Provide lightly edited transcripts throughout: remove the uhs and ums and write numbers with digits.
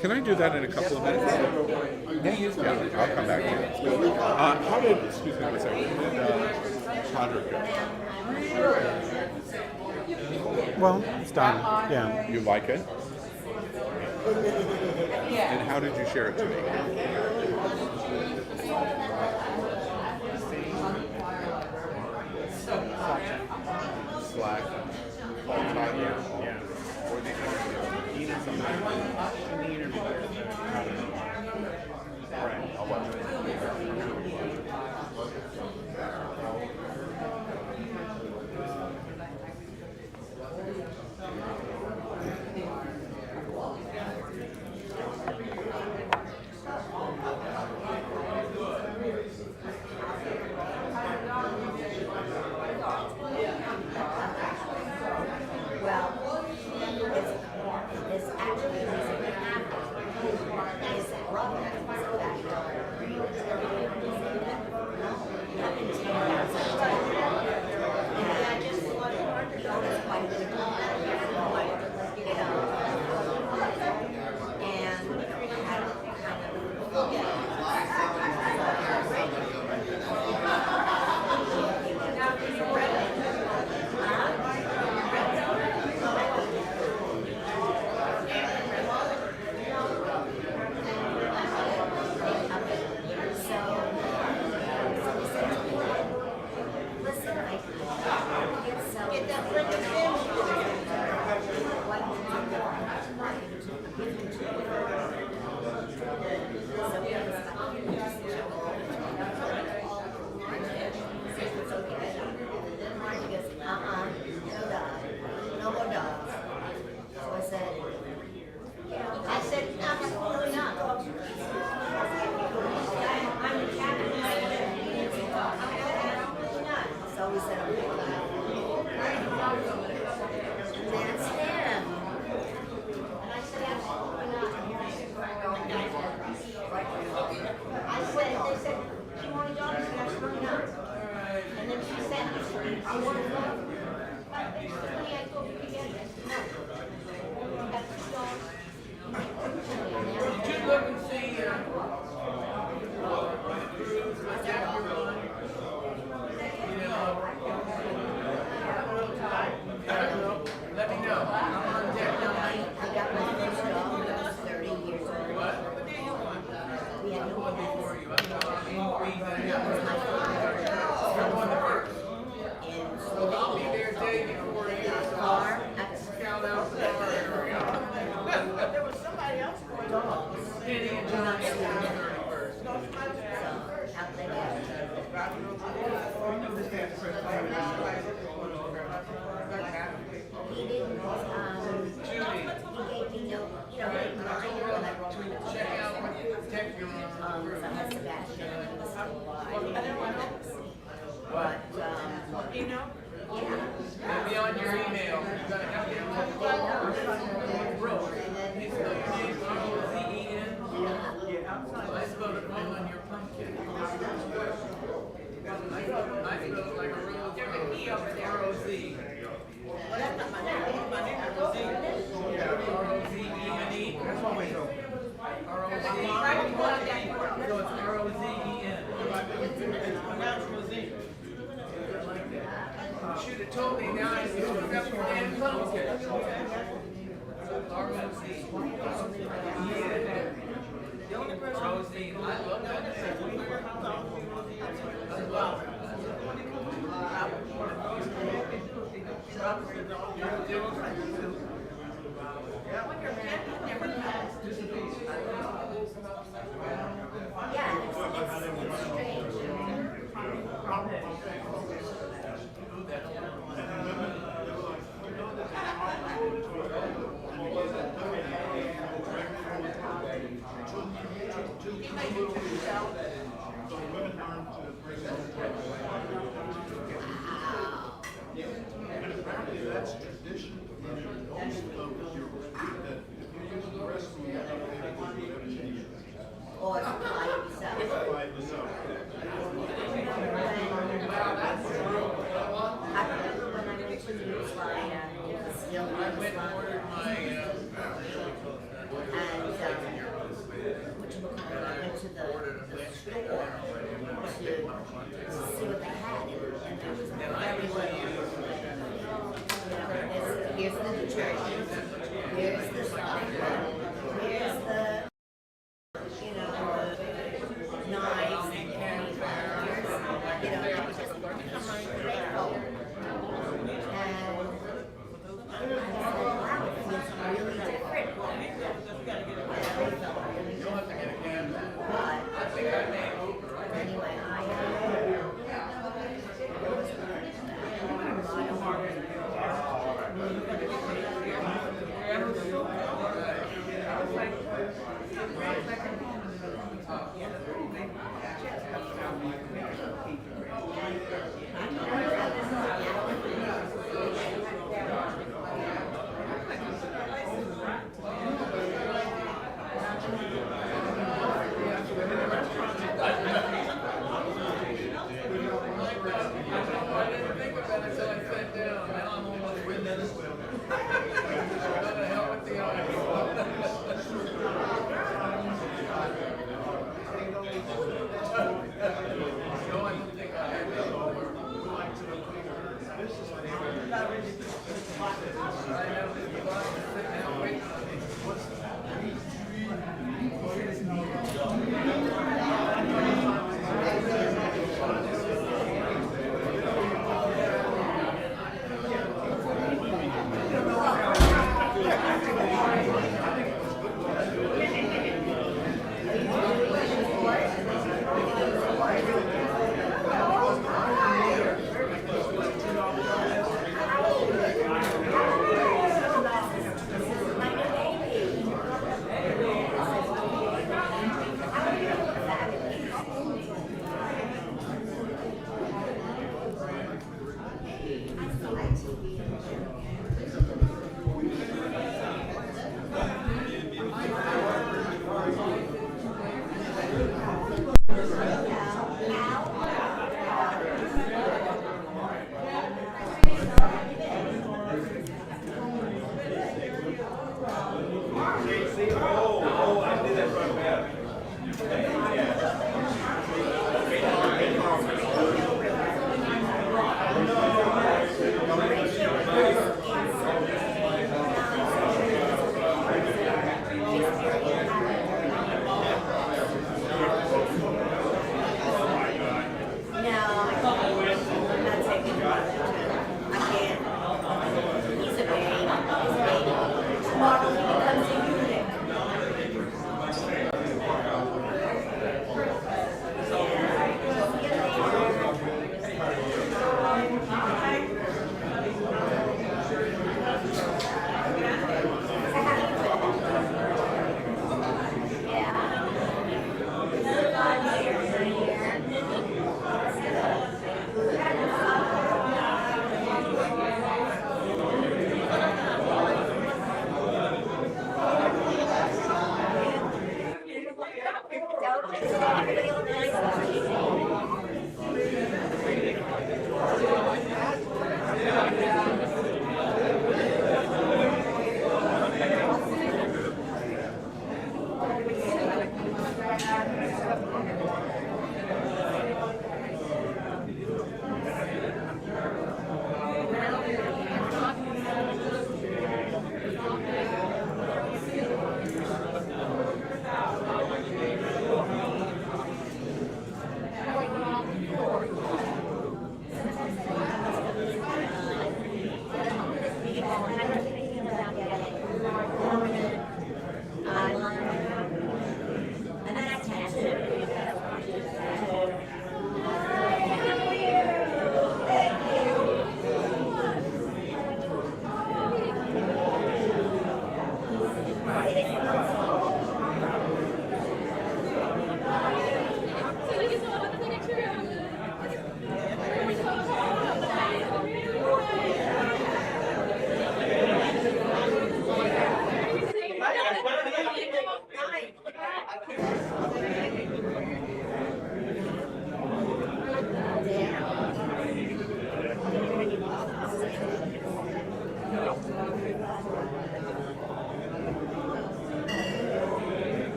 Can I do that in a couple of minutes? Yeah, I'll come back to you. How did, excuse me one second, how did Cathedral go? Well, it's done. Yeah. You like it? And how did you share it to me? Slack. Or the interview. Right, I'll watch it. Should have told me now I see what that's for damn pumpkin. The only person I love that. That's tradition. Or apply yourself. I remember when I went to New Florida, it was still on the and went to the store to see what they had, and there was very little. Here's the detergent, here's the stuff, here's the, the knives and candy wrappers, it was just coming grateful. And I said, wow, it feels really different. I felt really different. But anyway,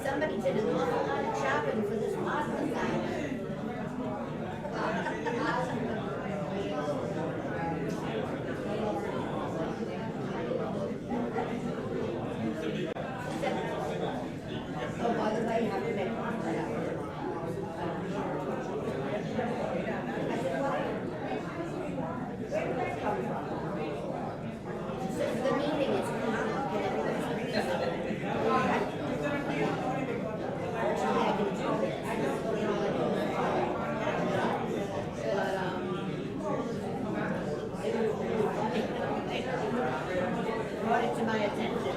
Somebody did an awful lot of shopping for this pasta thing. Oh, by the way, you have to make pasta out. I said, well, where did that come from? So the meeting is brought it to my attention.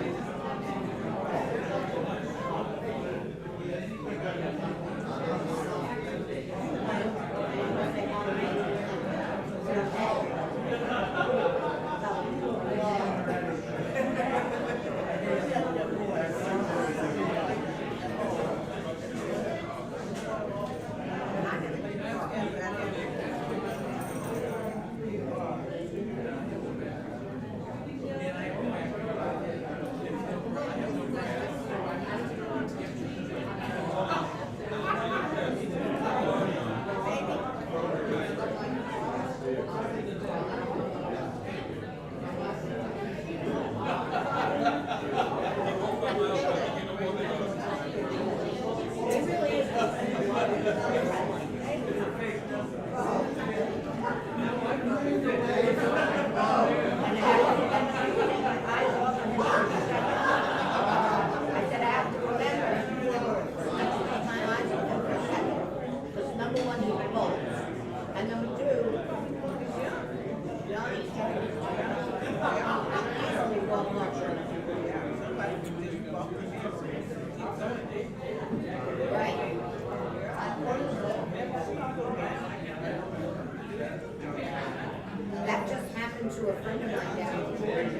That just happened to a friend of mine down in Georgia.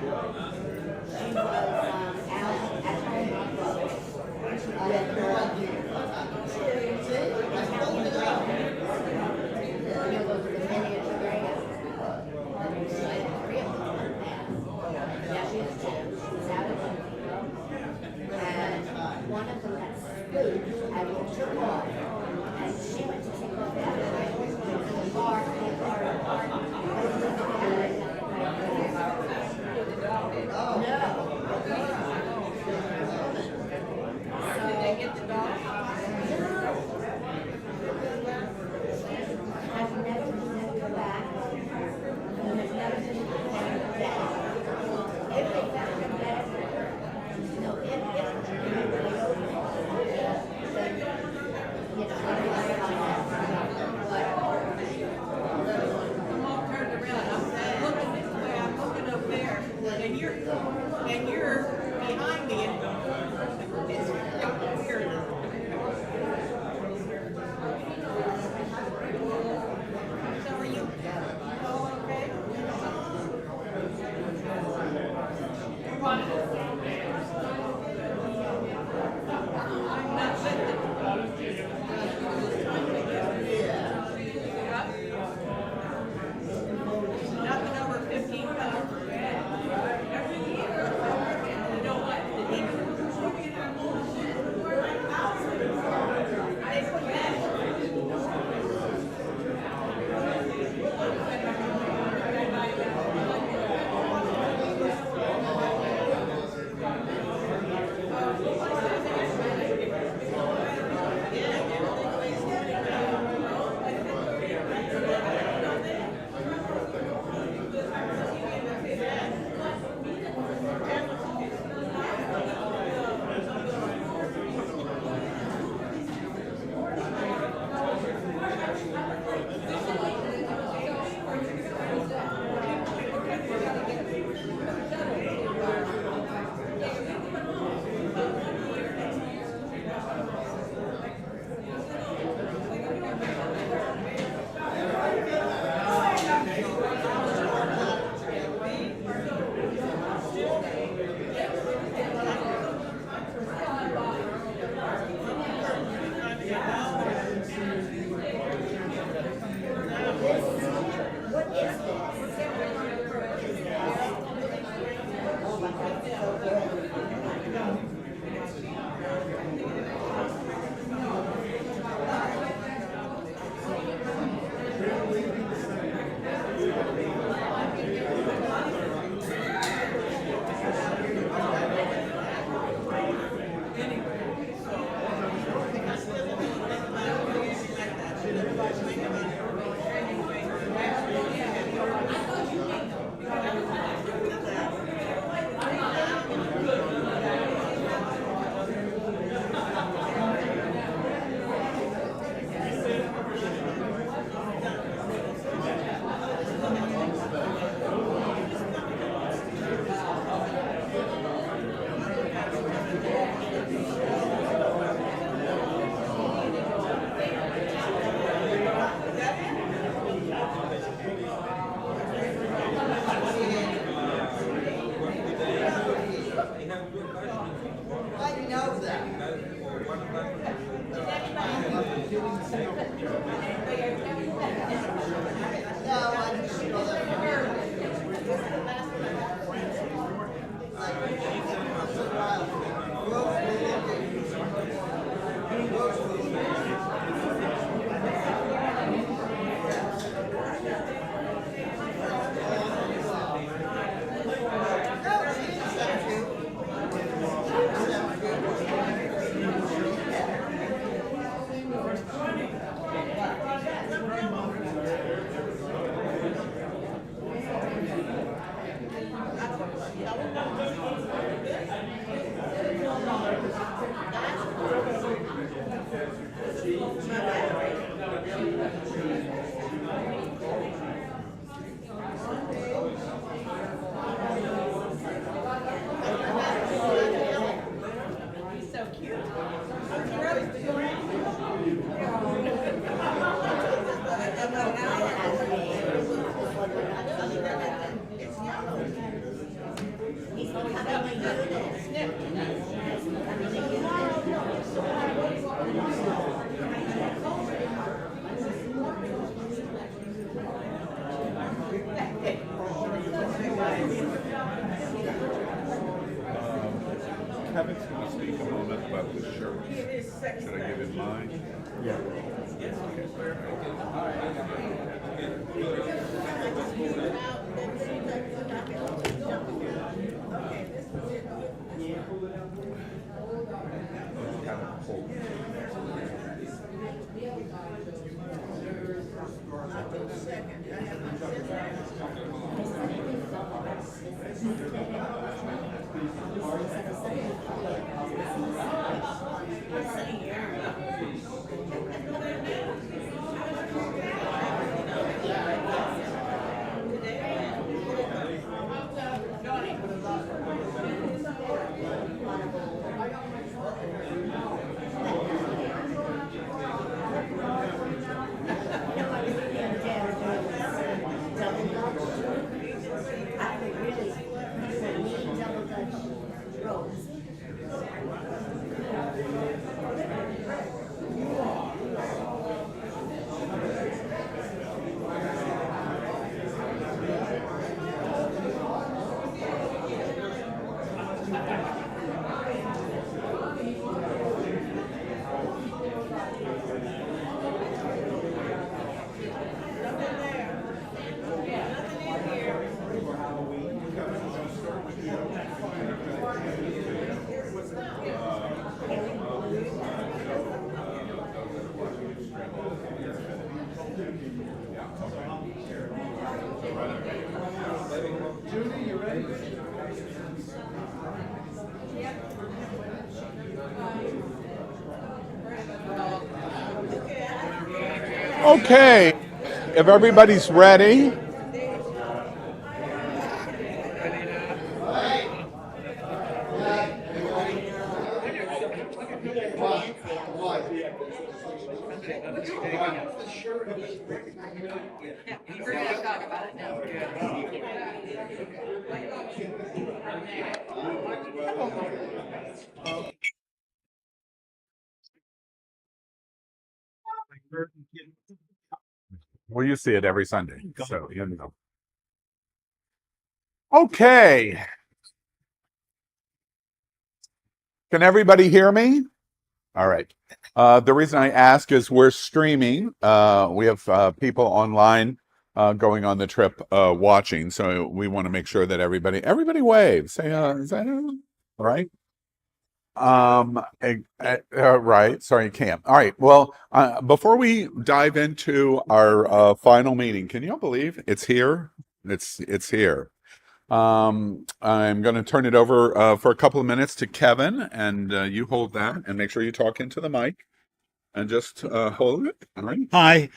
She was out at home with Italian dragons. You know, those are the miniature dragons. She had three of them. Yeah, she has two. She was out at home. And one of them got spooked and took off. And she went to take off after that. To the bar, Kevin's going to speak a moment about the shirt. Should I give him mine? Yeah. Okay, if everybody's ready. We're gonna talk about it now. Well, you see it every Sunday, so you know. Okay. Can everybody hear me? All right. The reason I ask is we're streaming. We have people online going on the trip watching, so we want to make sure that everybody waves. Say, right? Right. Sorry, you can't. All right. Well, before we dive into our final meeting, can you believe it's here? It's here. I'm going to turn it over for a couple of minutes to Kevin, and you hold that and make sure you talk into the mic and just hold it. All right. Hi.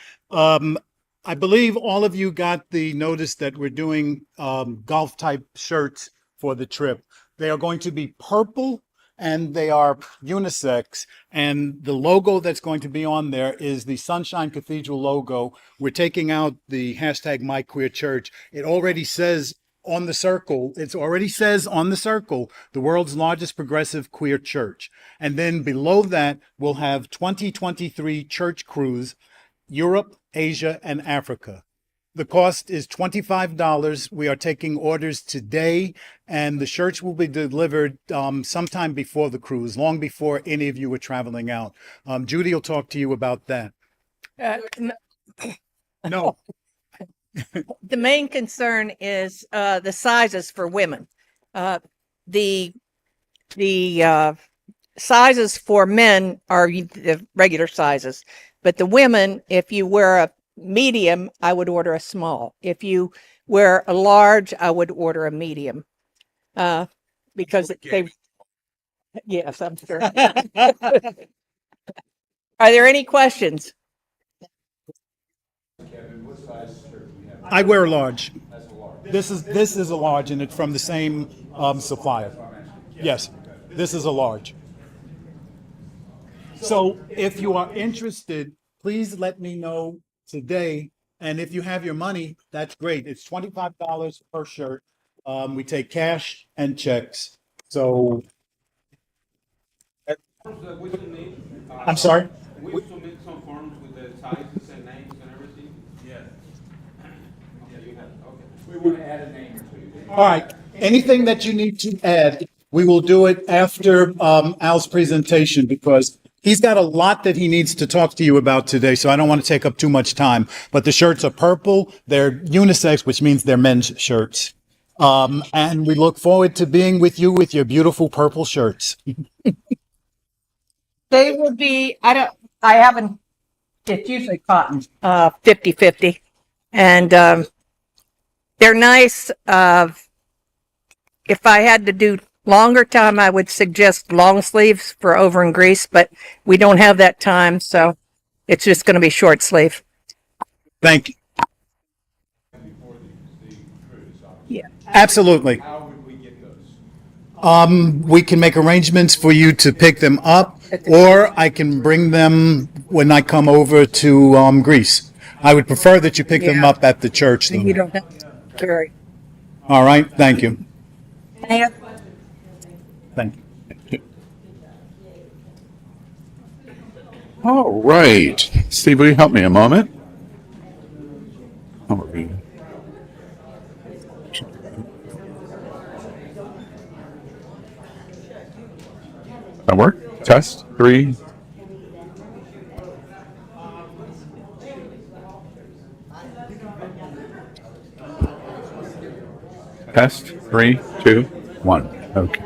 I believe all of you got the notice that we're doing golf type shirts for the trip. They are going to be purple and they are unisex. And the logo that's going to be on there is the Sunshine Cathedral logo. We're taking out the hashtag MyQueerChurch. It already says on the circle, it already says on the circle, the world's largest progressive queer church. And then below that, we'll have 2023 church cruise, Europe, Asia, and Africa. The cost is $25. We are taking orders today, and the shirts will be delivered sometime before the cruise, long before any of you are traveling out. Judy will talk to you about that. No, The main concern is the sizes for women. The sizes for men are the regular sizes, but the women, if you wear a medium, I would order a small. If you wear a large, I would order a medium. Because they, yes, I'm sure. Are there any questions? I wear a large. This is a large, and it's from the same supplier. Yes, this is a large. So if you are interested, please let me know today. And if you have your money, that's great. It's $25 per shirt. We take cash and checks. So I'm sorry. We submit some forms with the sizes and names and everything? Yeah. Okay, you have, okay. We want to add a name or two. All right. Anything that you need to add, we will do it after Al's presentation because he's got a lot that he needs to talk to you about today, so I don't want to take up too much time. But the shirts are purple. They're unisex, which means they're men's shirts. And we look forward to being with you with your beautiful purple shirts. They will be, I haven't, it's usually cotton, 50-50. And they're nice. If I had to do longer time, I would suggest long sleeves for over in Greece, but we don't have that time, so it's just going to be short sleeve. Thank you. Before the cruise, obviously. Yeah. Absolutely. How would we get those? We can make arrangements for you to pick them up, or I can bring them when I come over to Greece. I would prefer that you pick them Yeah. up at the church, though. You don't have to carry. All right, thank you. Any other- Thank you. All right. Steve, will you help me a moment? All right. That work? Test 3. Test 3, 2, 1. Okay.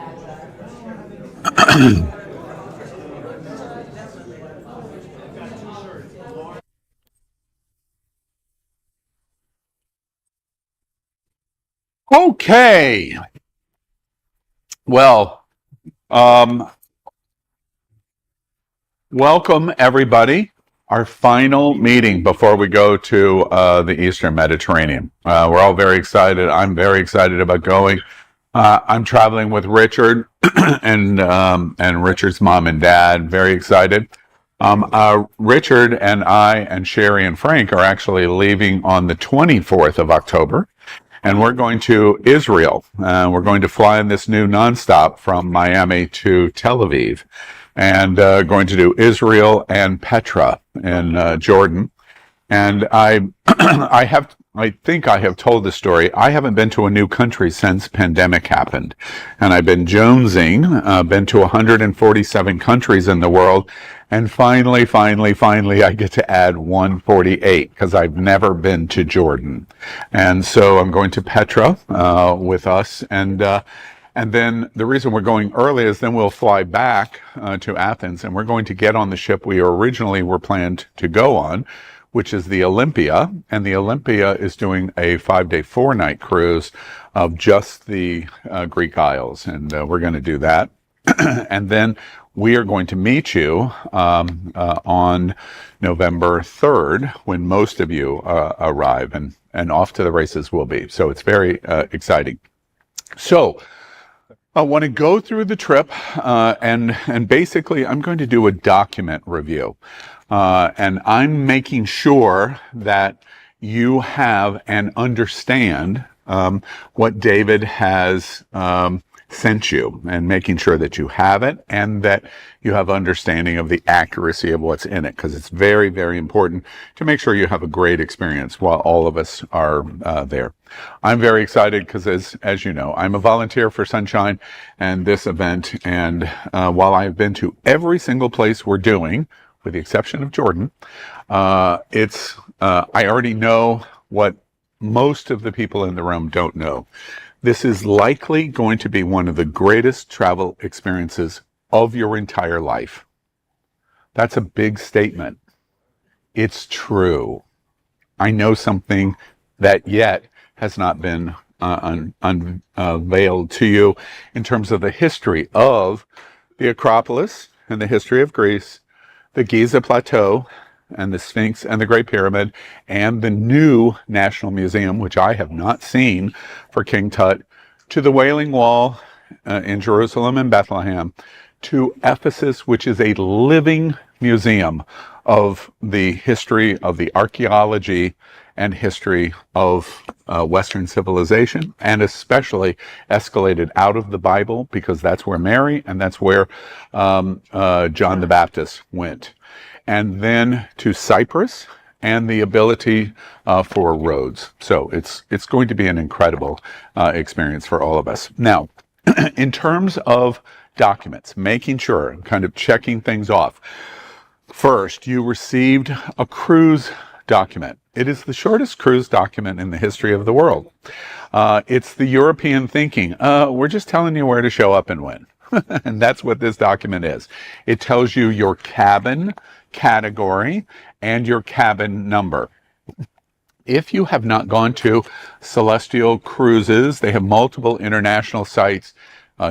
Okay. Well, welcome everybody. Our final meeting before we go to the Eastern Mediterranean. We're all very excited. I'm very excited about going. I'm traveling with Richard and Richard's mom and dad. Very excited. Richard and I and Sherry and Frank are actually leaving on the 24th of October. And we're going to Israel. We're going to fly in this new nonstop from Miami to Tel Aviv, and going to do Israel and Petra in Jordan. And I think I have told the story. I haven't been to a new country since pandemic happened, and I've been jonesing. Been to 147 countries in the world, and finally, I get to add 148 because I've never been to Jordan, and so I'm going to Petra with us, and then the reason we're going early is then we'll fly back to Athens, and we're going to get on the ship we originally were planned to go on, which is the Olympia, and the Olympia is doing a 5-day, 4-night cruise of just the Greek Isles, and we're going to do that. And then we are going to meet you on November 3rd when most of you arrive, and off to the races we'll be. So it's very exciting. So I want to go through the trip, and basically I'm going to do a document review. And I'm making sure that you have and understand what David has sent you, and making sure that you have it and that you have understanding of the accuracy of what's in it, because it's very, very important to make sure you have a great experience while all of us are there. I'm very excited because, as you know, I'm a volunteer for Sunshine and this event, and while I've been to every single place we're doing, with the exception of Jordan, I already know what most of the people in the room don't know. This is likely going to be one of the greatest travel experiences of your entire life. That's a big statement. It's true. I know something that yet has not been unveiled to you in terms of the history of the Acropolis and the history of Greece, the Giza Plateau, and the Sphinx and the Great Pyramid, and the new National Museum, which I have not seen, for King Tut, to the Wailing Wall in Jerusalem and Bethlehem, to Ephesus, which is a living museum of the history of the archaeology and history of Western civilization, and especially escalated out of the Bible, because that's where Mary and that's where John the Baptist went. And then to Cyprus and the ability for roads. So it's going to be an incredible experience for all of us. Now, in terms of documents, making sure, kind of checking things off. First, you received a cruise document. It is the shortest cruise document in the history of the world. It's the European thinking. We're just telling you where to show up and when. And that's what this document is. It tells you your cabin category and your cabin number. If you have not gone to Celestial Cruises, they have multiple international sites.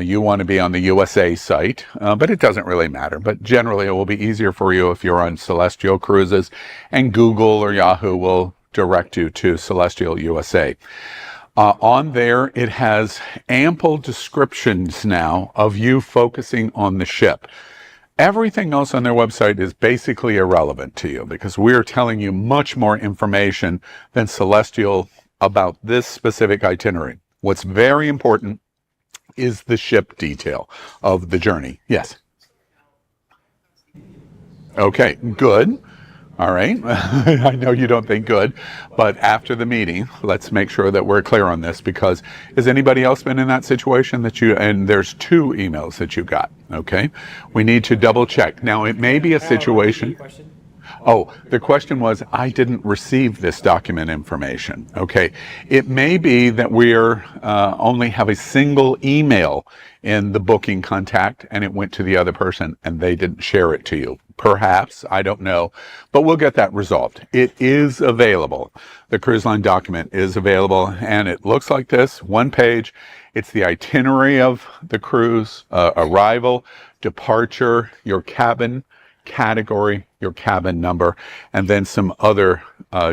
You want to be on the USA site, but it doesn't really matter. But generally, it will be easier for you if you're on Celestial Cruises, and Google or Yahoo will direct you to Celestial USA. On there, it has ample descriptions now of you focusing on the ship. Everything else on their website is basically irrelevant to you, because we're telling you much more information than Celestial about this specific itinerary. What's very important is the ship detail of the journey. Yes. Okay, good. All right. I know you don't think good, but after the meeting, let's make sure that we're clear on this, because has anybody else been in that situation and there's 2 emails that you got, okay? We need to double check. Now, it may be a situation. Oh, the question was, I didn't receive this document information. Okay. It may be that we're only have a single email in the booking contact, and it went to the other person and they didn't share it to you. Perhaps, I don't know, but we'll get that resolved. It is available. The cruise line document is available, and it looks like this, 1 page. It's the itinerary of the cruise, arrival, departure, your cabin category, your cabin number, and then some other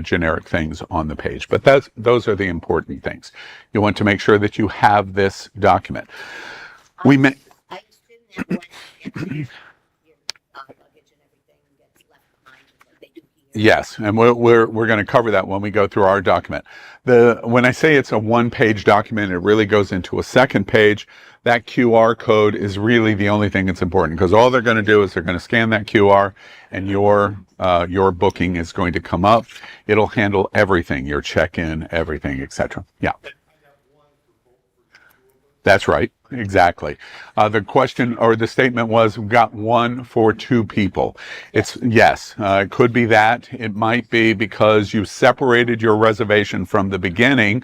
generic things on the page. But those are the important things. You want to make sure that you have this document. We may. I assume that when your luggage and everything gets left behind, like they do here. Yes, and we're going to cover that when we go through our document. When I say it's a 1-page document, it really goes into a second page. That QR code is really the only thing that's important, because all they're going to do is they're going to scan that QR, and your booking is going to come up. It'll handle everything, your check-in, everything, etc. Yeah. That's right. Exactly. The question or the statement was, we've got 1 for 2 people. It's yes. It could be that. It might be because you separated your reservation from the beginning.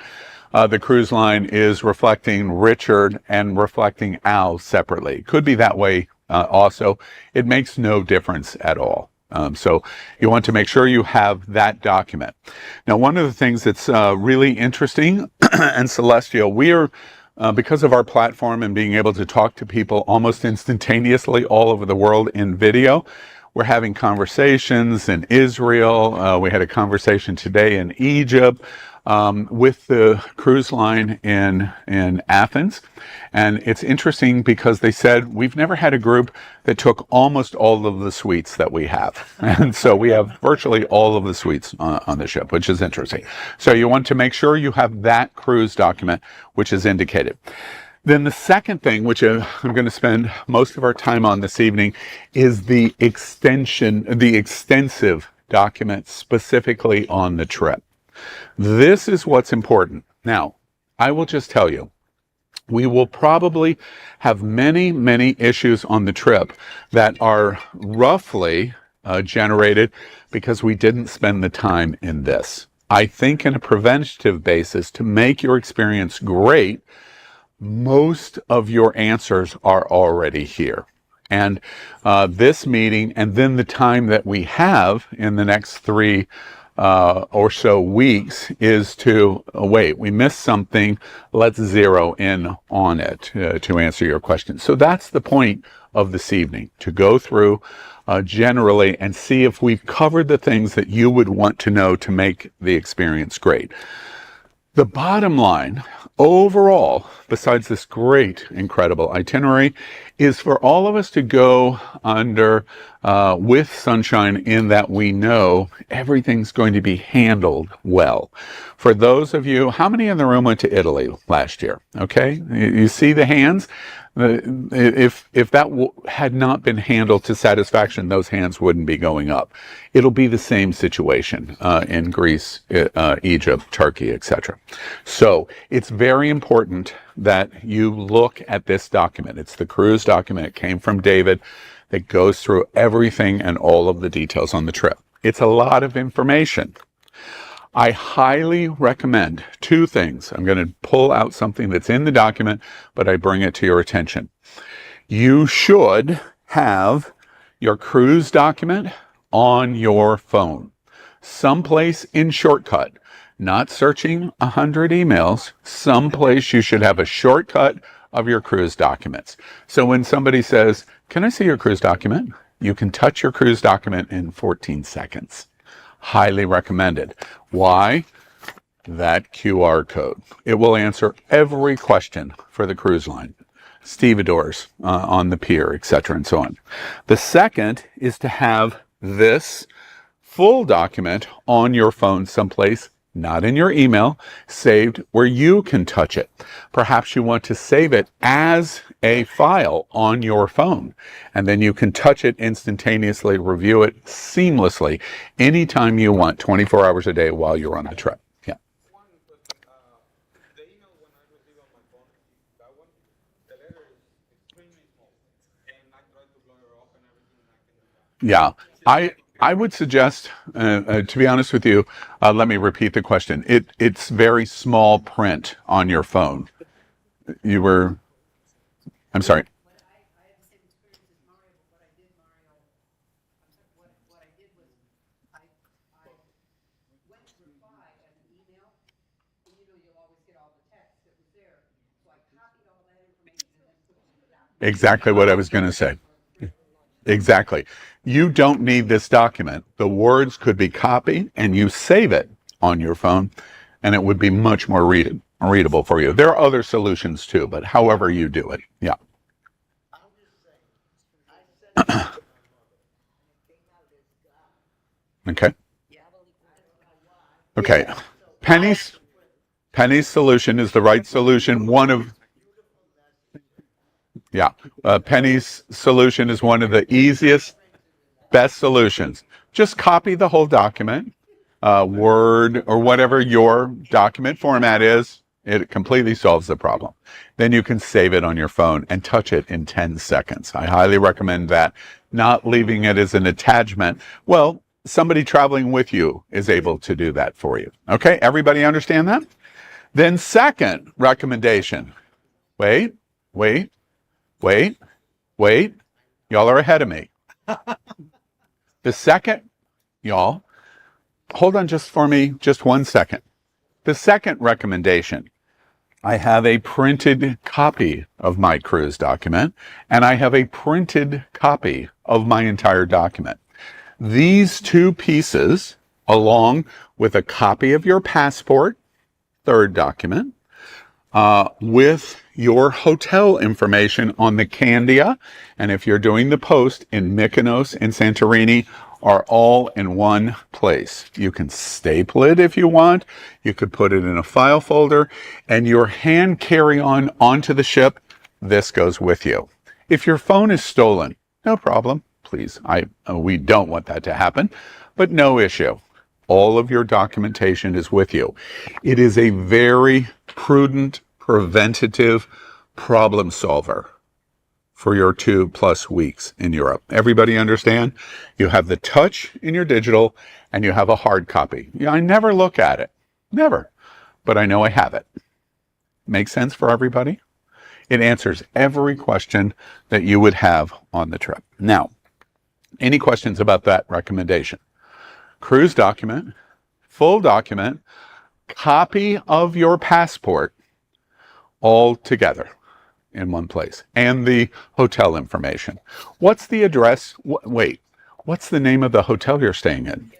The cruise line is reflecting Richard and reflecting Al separately. It could be that way also. It makes no difference at all. So you want to make sure you have that document. Now, one of the things that's really interesting and Celestial, we are because of our platform and being able to talk to people almost instantaneously all over the world in video, we're having conversations in Israel. We had a conversation today in Egypt. with the cruise line in Athens. And it's interesting because they said, we've never had a group that took almost all of the suites that we have. And so we have virtually all of the suites on the ship, which is interesting. So you want to make sure you have that cruise document, which is indicated. Then the second thing, which I'm going to spend most of our time on this evening, is the extensive document specifically on the trip. This is what's important. Now, I will just tell you, we will probably have many, many issues on the trip that are roughly generated because we didn't spend the time in this. I think in a preventative basis, to make your experience great, most of your answers are already here. And this meeting and then the time that we have in the next 3 or so weeks is to wait, we missed something, let's zero in on it to answer your question. So that's the point of this evening, to go through generally and see if we've covered the things that you would want to know to make the experience great. The bottom line, overall, besides this great, incredible itinerary, is for all of us to go under with sunshine in that we know everything's going to be handled well. For those of you, how many in the room went to Italy last year? Okay, you see the hands? If that had not been handled to satisfaction, those hands wouldn't be going up. It'll be the same situation in Greece, Egypt, Turkey, etc. So it's very important that you look at this document. It's the cruise document. It came from David that goes through everything and all of the details on the trip. It's a lot of information. I highly recommend 2 things. I'm going to pull out something that's in the document, but I bring it to your attention. You should have your cruise document on your phone, someplace in Shortcut, not searching 100 emails, someplace you should have a shortcut of your cruise documents. So when somebody says, "Can I see your cruise document?" you can touch your cruise document in 14 seconds. Highly recommended. Why? That QR code. It will answer every question for the cruise line, stevedores on the pier, etc., and so on. The second is to have this full document on your phone someplace, not in your email, saved where you can touch it. Perhaps you want to save it as a file on your phone, and then you can touch it instantaneously, review it seamlessly anytime you want, 24 hours a day while you're on the trip. Yeah. One, but the email when I receive on my phone, that one, the letter is extremely small, and I try to blow it off and everything, and I can do that. Yeah. I would suggest, to be honest with you, let me repeat the question. It's very small print on your phone. I'm sorry. I have the same experience as Mario, but what I did, Mario, what I did was I went to reply as an email, and you'll always get all the text that was there. So I copied all that information and then put it in the document. Exactly what I was going to say. Exactly. You don't need this document. The words could be copied and you save it on your phone and it would be much more readable for you. There are other solutions too, but however you do it. Yeah. Okay. Okay. Penny's solution is the right solution. Penny's solution is one of the easiest, best solutions. Just copy the whole document, Word or whatever your document format is. It completely solves the problem. Then you can save it on your phone and touch it in 10 seconds. I highly recommend that, not leaving it as an attachment. Well, somebody traveling with you is able to do that for you. Okay, everybody understand that? Then second recommendation, wait. Y'all are ahead of me. The second, y'all, hold on just for me, just 1 second. The second recommendation, I have a printed copy of my cruise document, and I have a printed copy of my entire document. These 2 pieces, along with a copy of your passport third document with your hotel information on the Candia, and if you're doing the post in Mykonos and Santorini, are all in one place. You can staple it if you want. You could put it in a file folder, and your hand carry-on onto the ship, this goes with you. If your phone is stolen, no problem. Please, we don't want that to happen, but no issue. All of your documentation is with you. It is a very prudent, preventative problem solver for your 2+ weeks in Europe. Everybody understand? You have the touch in your digital and you have a hard copy. Yeah, I never look at it. Never. But I know I have it. Makes sense for everybody? It answers every question that you would have on the trip. Now, any questions about that recommendation? Cruise document, full document, copy of your passport, all together in one place, and the hotel information. What's the address? Wait, what's the name of the hotel you're staying in?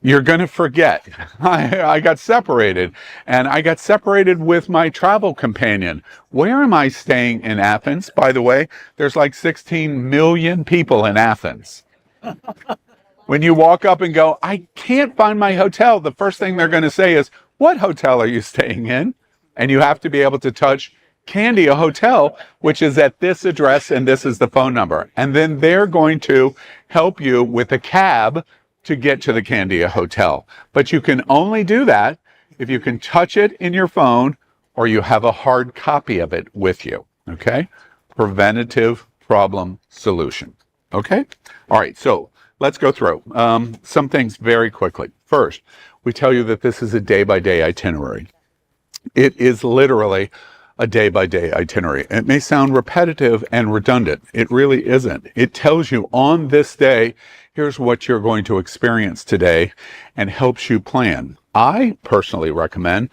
You're going to forget. I got separated, and I got separated with my travel companion. Where am I staying in Athens? By the way, there's like 16 million people in Athens. When you walk up and go, I can't find my hotel, the first thing they're going to say is, what hotel are you staying in? And you have to be able to touch Candia Hotel, which is at this address, and this is the phone number. And then they're going to help you with a cab to get to the Candia Hotel. But you can only do that if you can touch it in your phone or you have a hard copy of it with you. Okay? Preventative problem solution. Okay? All right, so let's go through some things very quickly. First, we tell you that this is a day-by-day itinerary. It is literally a day-by-day itinerary. It may sound repetitive and redundant. It really isn't. It tells you on this day, here's what you're going to experience today, and helps you plan. I personally recommend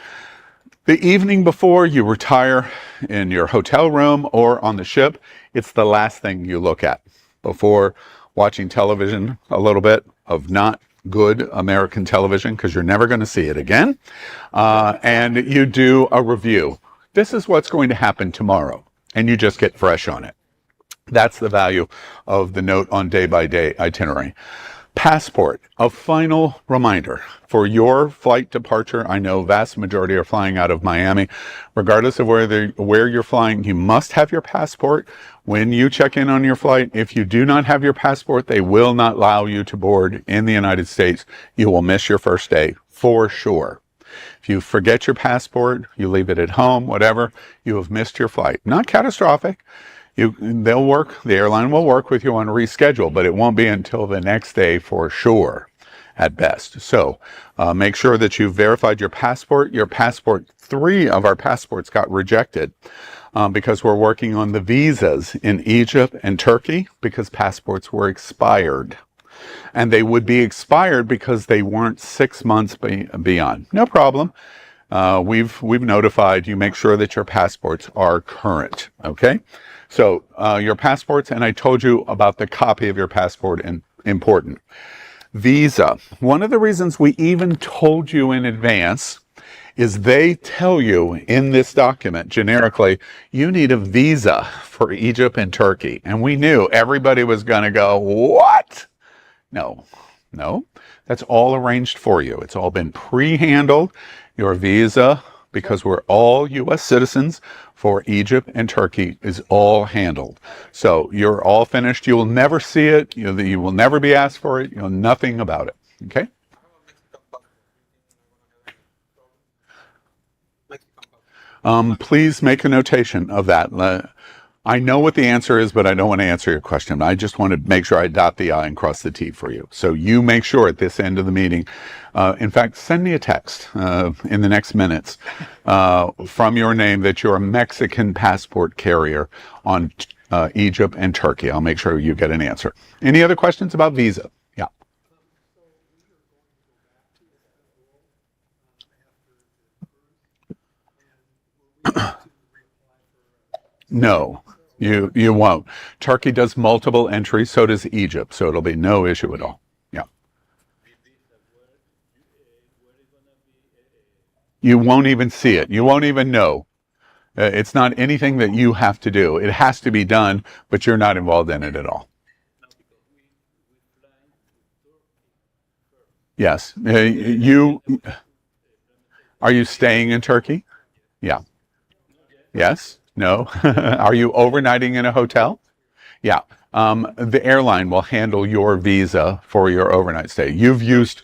the evening before you retire in your hotel room or on the ship, it's the last thing you look at before watching television, a little bit of not good American television, because you're never going to see it again. And you do a review. This is what's going to happen tomorrow, and you just get fresh on it. That's the value of the note on day-by-day itinerary. Passport, a final reminder for your flight departure. I know vast majority are flying out of Miami. Regardless of where you're flying, you must have your passport when you check in on your flight. If you do not have your passport, they will not allow you to board in the United States. You will miss your first day for sure. If you forget your passport, you leave it at home, whatever, you have missed your flight. Not catastrophic. The airline will work with you on a reschedule, but it won't be until the next day for sure, at best. So make sure that you've verified your passport. Your passport, 3 of our passports got rejected because we're working on the visas in Egypt and Turkey because passports were expired. And they would be expired because they weren't 6 months beyond. No problem. We've notified you. Make sure that your passports are current. Okay. So your passports, and I told you about the copy of your passport, and important. Visa. One of the reasons we even told you in advance is they tell you in this document, generically, you need a visa for Egypt and Turkey. And we knew everybody was going to go, what? No, that's all arranged for you. It's all been pre-handled. Your visa, because we're all U.S. citizens, for Egypt and Turkey is all handled. So you're all finished. You will never see it. You will never be asked for it. You know nothing about it. Okay? Please make a notation of that. I know what the answer is, but I don't want to answer your question. I just want to make sure I dot the I and cross the T for you. So you make sure at this end of the meeting, in fact, send me a text in the next minutes from your name that you're a Mexican passport carrier on Egypt and Turkey. I'll make sure you get an answer. Any other questions about visa? Yeah. No. You won't. Turkey does multiple entries, so does Egypt, so it'll be no issue at all. Yeah. You won't even see it. You won't even know. It's not anything that you have to do. It has to be done, but you're not involved in it at all. Yes. Are you staying in Turkey? Yeah. Yes. No. Are you overnighting in a hotel? Yeah. The airline will handle your visa for your overnight stay. You've used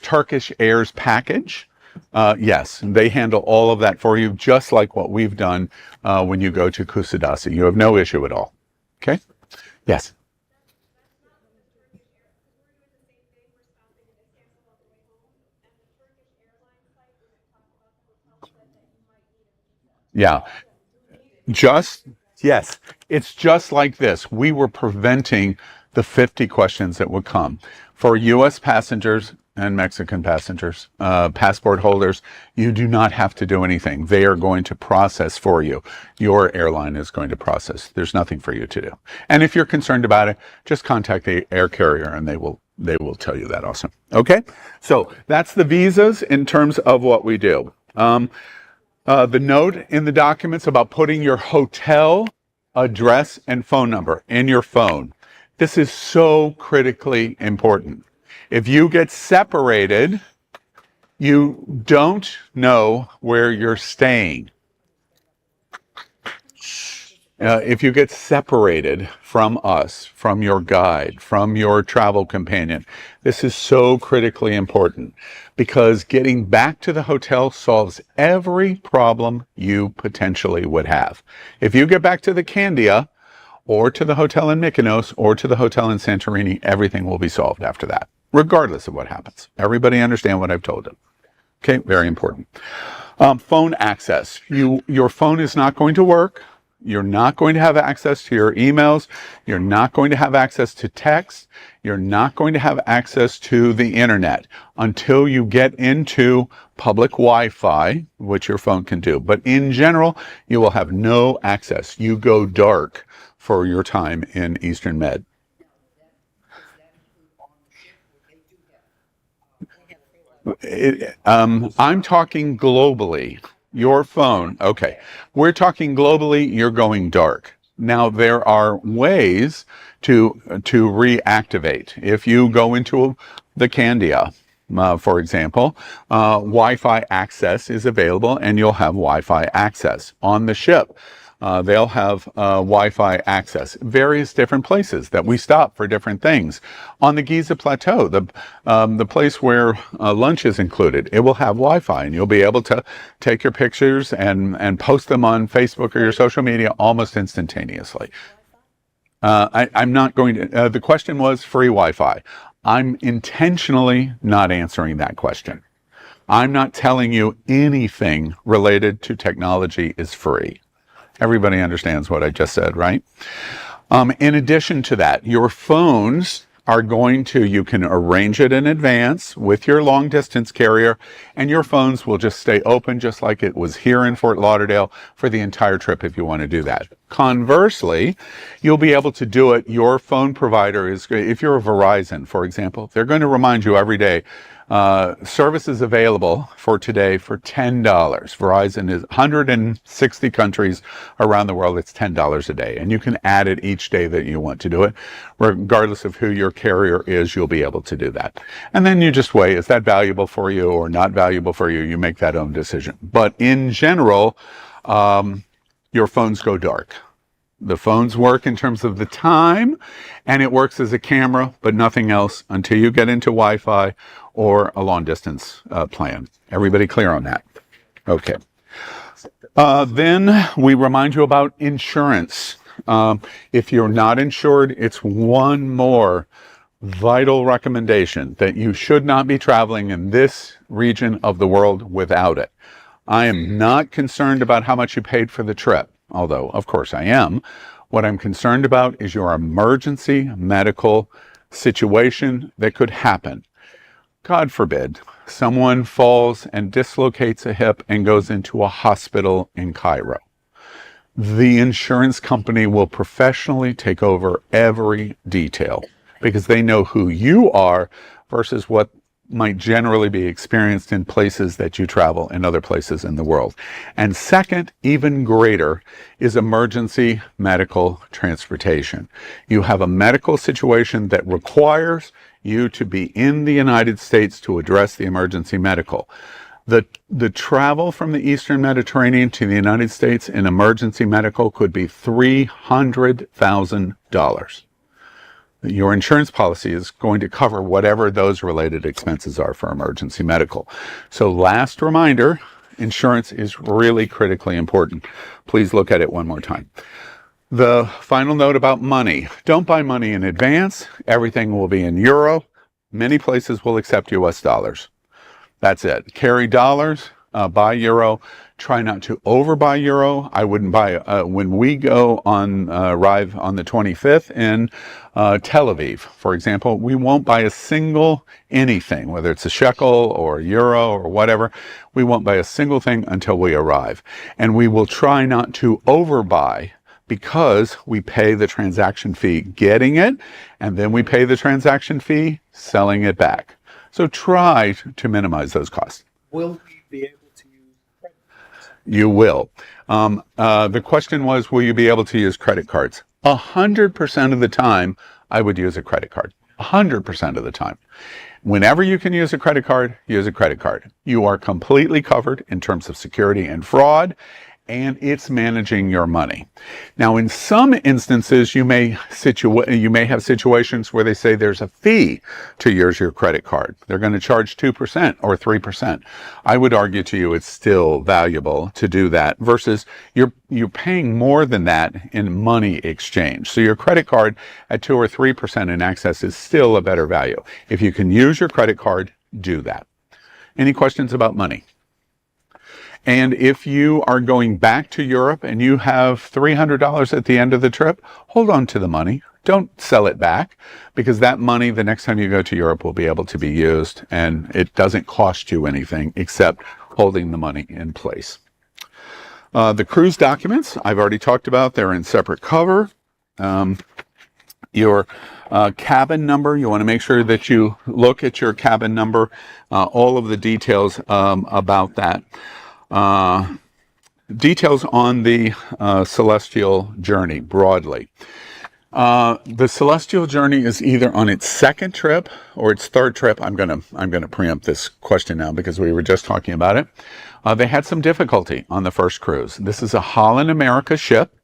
Turkish Air's package. Yes, they handle all of that for you, just like what we've done when you go to Kusadasi. You have no issue at all. Okay? Yes. Yeah. Just, yes, it's just like this. We were preventing the 50 questions that would come. For U.S. passengers and Mexican passengers, passport holders, you do not have to do anything. They are going to process for you. Your airline is going to process. There's nothing for you to do. And if you're concerned about it, just contact the air carrier and they will tell you that also. Okay? So that's the visas in terms of what we do. The note in the documents about putting your hotel address and phone number in your phone. This is so critically important. If you get separated, you don't know where you're staying. If you get separated from us, from your guide, from your travel companion, this is so critically important because getting back to the hotel solves every problem you potentially would have. If you get back to the Candia or to the hotel in Mykonos or to the hotel in Santorini, everything will be solved after that, regardless of what happens. Everybody understand what I've told them. Okay, very important. Phone access. Your phone is not going to work. You're not going to have access to your emails. You're not going to have access to text. You're not going to have access to the internet until you get into public Wi-Fi, which your phone can do. But in general, you will have no access. You go dark for your time in Eastern Med. I'm talking globally. Your phone, okay. We're talking globally, you're going dark. Now, there are ways to reactivate. If you go into the Candia, for example, Wi-Fi access is available and you'll have Wi-Fi access on the ship. They'll have Wi-Fi access. Various different places that we stop for different things. On the Giza Plateau, the place where lunch is included, it will have Wi-Fi, and you'll be able to take your pictures and post them on Facebook or your social media almost instantaneously. I'm not going to. The question was free Wi-Fi. I'm intentionally not answering that question. I'm not telling you anything related to technology is free. Everybody understands what I just said, right? In addition to that, your phones are you can arrange it in advance with your long distance carrier, and your phones will just stay open just like it was here in Fort Lauderdale for the entire trip if you want to do that. Conversely, you'll be able to do it. Your phone provider if you're a Verizon, for example, they're going to remind you every day, services available for today for $10. Verizon is 160 countries around the world. It's $10 a day. And you can add it each day that you want to do it. Regardless of who your carrier is, you'll be able to do that. And then you just weigh, is that valuable for you or not valuable for you? You make that own decision. But in general, your phones go dark. The phones work in terms of the time, and it works as a camera, but nothing else until you get into Wi-Fi or a long-distance plan. Everybody clear on that? Okay. Then we remind you about insurance. If you're not insured, it's one more vital recommendation that you should not be traveling in this region of the world without it. I am not concerned about how much you paid for the trip, although, of course, I am. What I'm concerned about is your emergency medical situation that could happen. God forbid, someone falls and dislocates a hip and goes into a hospital in Cairo. The insurance company will professionally take over every detail because they know who you are versus what might generally be experienced in places that you travel in other places in the world. And second, even greater, is emergency medical transportation. You have a medical situation that requires you to be in the United States to address the emergency medical. The travel from the Eastern Mediterranean to the United States in emergency medical could be $300,000. Your insurance policy is going to cover whatever those related expenses are for emergency medical. So last reminder, insurance is really critically important. Please look at it one more time. The final note about money. Don't buy money in advance. Everything will be in euro. Many places will accept US dollars. That's it. Carry dollars, buy euro. Try not to overbuy euro. I wouldn't buy, when we go on, arrive on the 25th in Tel Aviv, for example, we won't buy a single anything, whether it's a shekel or euro or whatever. We won't buy a single thing until we arrive. And we will try not to overbuy, because we pay the transaction fee getting it, and then we pay the transaction fee selling it back. So try to minimize those costs. Will we be able to use credit cards? You will. The question was, will you be able to use credit cards? 100% of the time, I would use a credit card. 100% of the time. Whenever you can use a credit card, use a credit card. You are completely covered in terms of security and fraud, and it's managing your money. Now, in some instances, you may have situations where they say there's a fee to use your credit card. They're going to charge 2% or 3%. I would argue to you it's still valuable to do that versus you're paying more than that in money exchange. So your credit card at 2 or 3% in excess is still a better value. If you can use your credit card, do that. Any questions about money? And if you are going back to Europe and you have $300 at the end of the trip, hold on to the money. Don't sell it back, because that money, the next time you go to Europe, will be able to be used, and it doesn't cost you anything except holding the money in place. The cruise documents, I've already talked about. They're in separate cover. Your cabin number, you want to make sure that you look at your cabin number, all of the details about that. Details on the celestial journey broadly. The celestial journey is either on its second trip or its third trip. I'm gonna preempt this question now because we were just talking about it. They had some difficulty on the first cruise. This is a Holland America ship,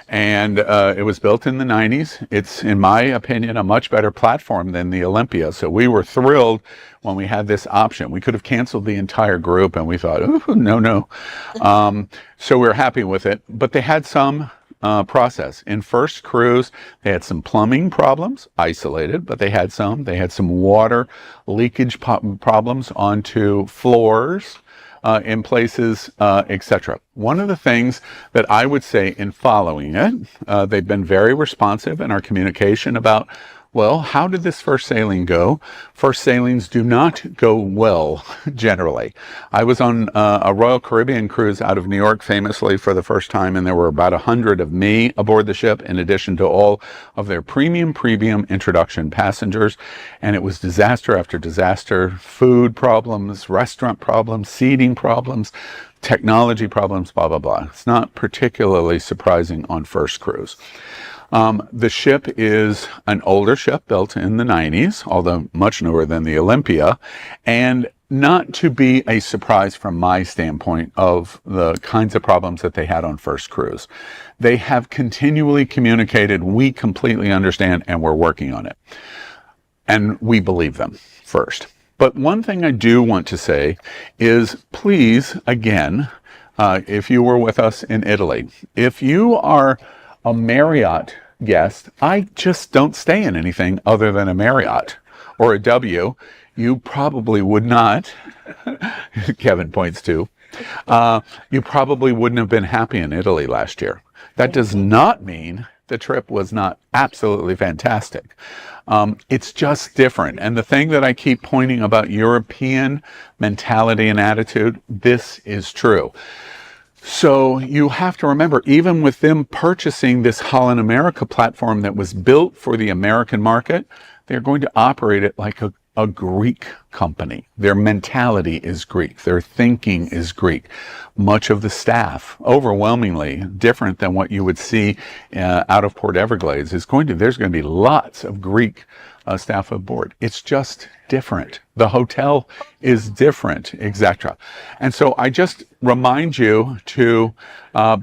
and it was built in the 90s. It's, in my opinion, a much better platform than the Olympia. So we were thrilled when we had this option. We could have canceled the entire group, and we thought, oh, no. So we were happy with it. But they had some process. In first cruise, they had some plumbing problems, isolated, but they had some. They had some water leakage problems onto floors. In places, etc. One of the things that I would say in following it, they've been very responsive in our communication about, well, how did this first sailing go? First sailings do not go well, generally. I was on a Royal Caribbean cruise out of New York, famously, for the first time, and there were about 100 of me aboard the ship, in addition to all of their premium introduction passengers, and it was disaster after disaster, food problems, restaurant problems, seating problems, technology problems, blah, blah, blah. It's not particularly surprising on first cruise. The ship is an older ship built in the 90s, although much newer than the Olympia, and not to be a surprise from my standpoint of the kinds of problems that they had on first cruise. They have continually communicated, we completely understand, and we're working on it. And we believe them first. But one thing I do want to say is, please, again, if you were with us in Italy, if you are a Marriott guest, I just don't stay in anything other than a Marriott or a W. You probably would not, Kevin points to, you probably wouldn't have been happy in Italy last year. That does not mean the trip was not absolutely fantastic. It's just different. And the thing that I keep pointing about European mentality and attitude, this is true. So you have to remember, even with them purchasing this Holland America platform that was built for the American market, they're going to operate it like a a Greek company. Their mentality is Greek. Their thinking is Greek. Much of the staff, overwhelmingly different than what you would see out of Port Everglades, there's going to be lots of Greek staff aboard. It's just different. The hotel is different, etc. And so I just remind you to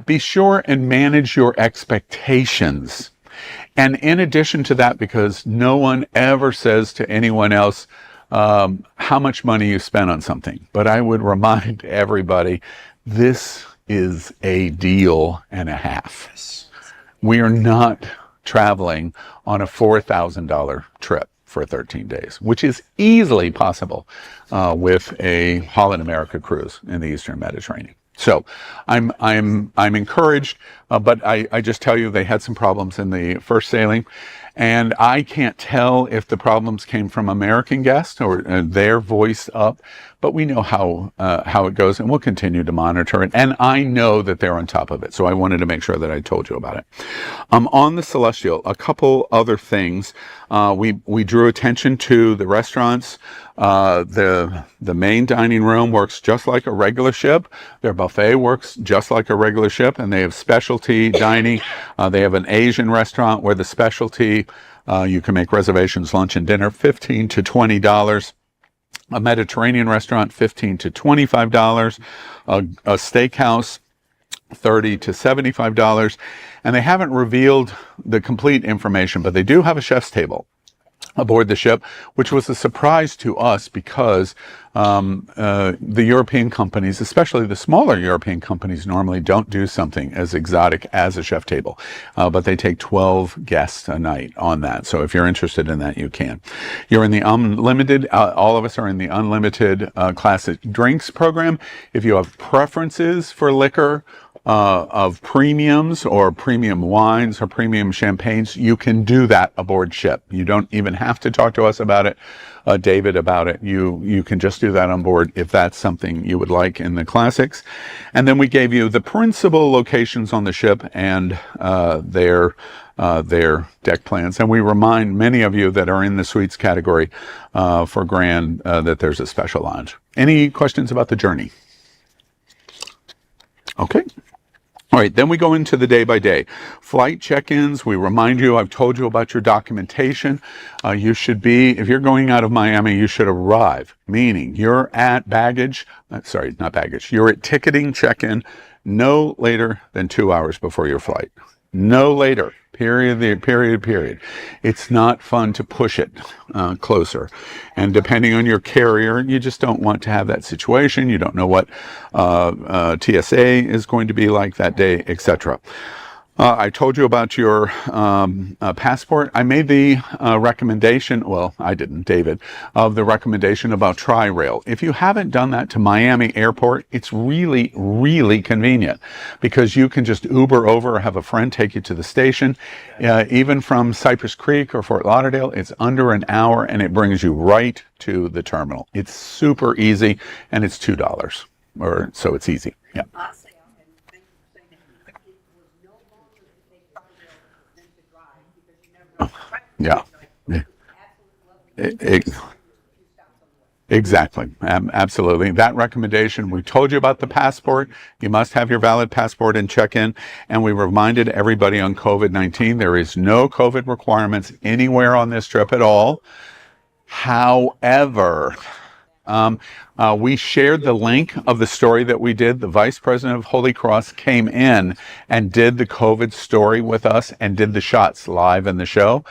be sure and manage your expectations. And in addition to that, because no one ever says to anyone else how much money you spent on something, but I would remind everybody, this is a deal and a half. We are not traveling on a $4,000 trip for 13 days, which is easily possible with a Holland America cruise in the Eastern Mediterranean. So I'm encouraged, but I just tell you they had some problems in the first sailing, and I can't tell if the problems came from American guests or their voice up, but we know how it goes, and we'll continue to monitor it. And I know that they're on top of it, so I wanted to make sure that I told you about it. On the Celestial, a couple other things. We drew attention to the restaurants. The main dining room works just like a regular ship. Their buffet works just like a regular ship, and they have specialty dining. They have an Asian restaurant where the specialty, you can make reservations, lunch and dinner, $15 to $20. A Mediterranean restaurant, $15 to $25. A steakhouse, $30 to $75. And they haven't revealed the complete information, but they do have a chef's table aboard the ship, which was a surprise to us because the European companies, especially the smaller European companies, normally don't do something as exotic as a chef table, but they take 12 guests a night on that. So if you're interested in that, you can. You're in the unlimited, all of us are in the unlimited classic drinks program. If you have preferences for liquor, of premiums or premium wines or premium champagnes, you can do that aboard ship. You don't even have to talk to us about it, David, about it. You can just do that on board if that's something you would like in the classics. And then we gave you the principal locations on the ship and their deck plans. And we remind many of you that are in the suites category for Grand that there's a special lounge. Any questions about the journey? Okay. All right, then we go into the day-by-day. Flight check-ins, we remind you, I've told you about your documentation. You should be, if you're going out of Miami, you should arrive, meaning you're at baggage, sorry, not baggage, you're at ticketing check-in no later than 2 hours before your flight. No later, period. It's not fun to push it closer. And depending on your carrier, you just don't want to have that situation. You don't know what TSA is going to be like that day, etc. I told you about your passport. I made the recommendation, well, I didn't, David, of the recommendation about Tri-Rail. If you haven't done that to Miami Airport, it's really, really convenient because you can just Uber over or have a friend take you to the station. Even from Cypress Creek or Fort Lauderdale, it's under an hour and it brings you right to the terminal. It's super easy and it's $2, or so it's easy. Yeah. Yeah. Exactly. Absolutely. That recommendation, we told you about the passport. You must have your valid passport and check in. And we reminded everybody on COVID-19, there is no COVID requirements anywhere on this trip at all. However, we shared the link of the story that we did. The vice president of Holy Cross came in and did the COVID story with us and did the shots live in the show.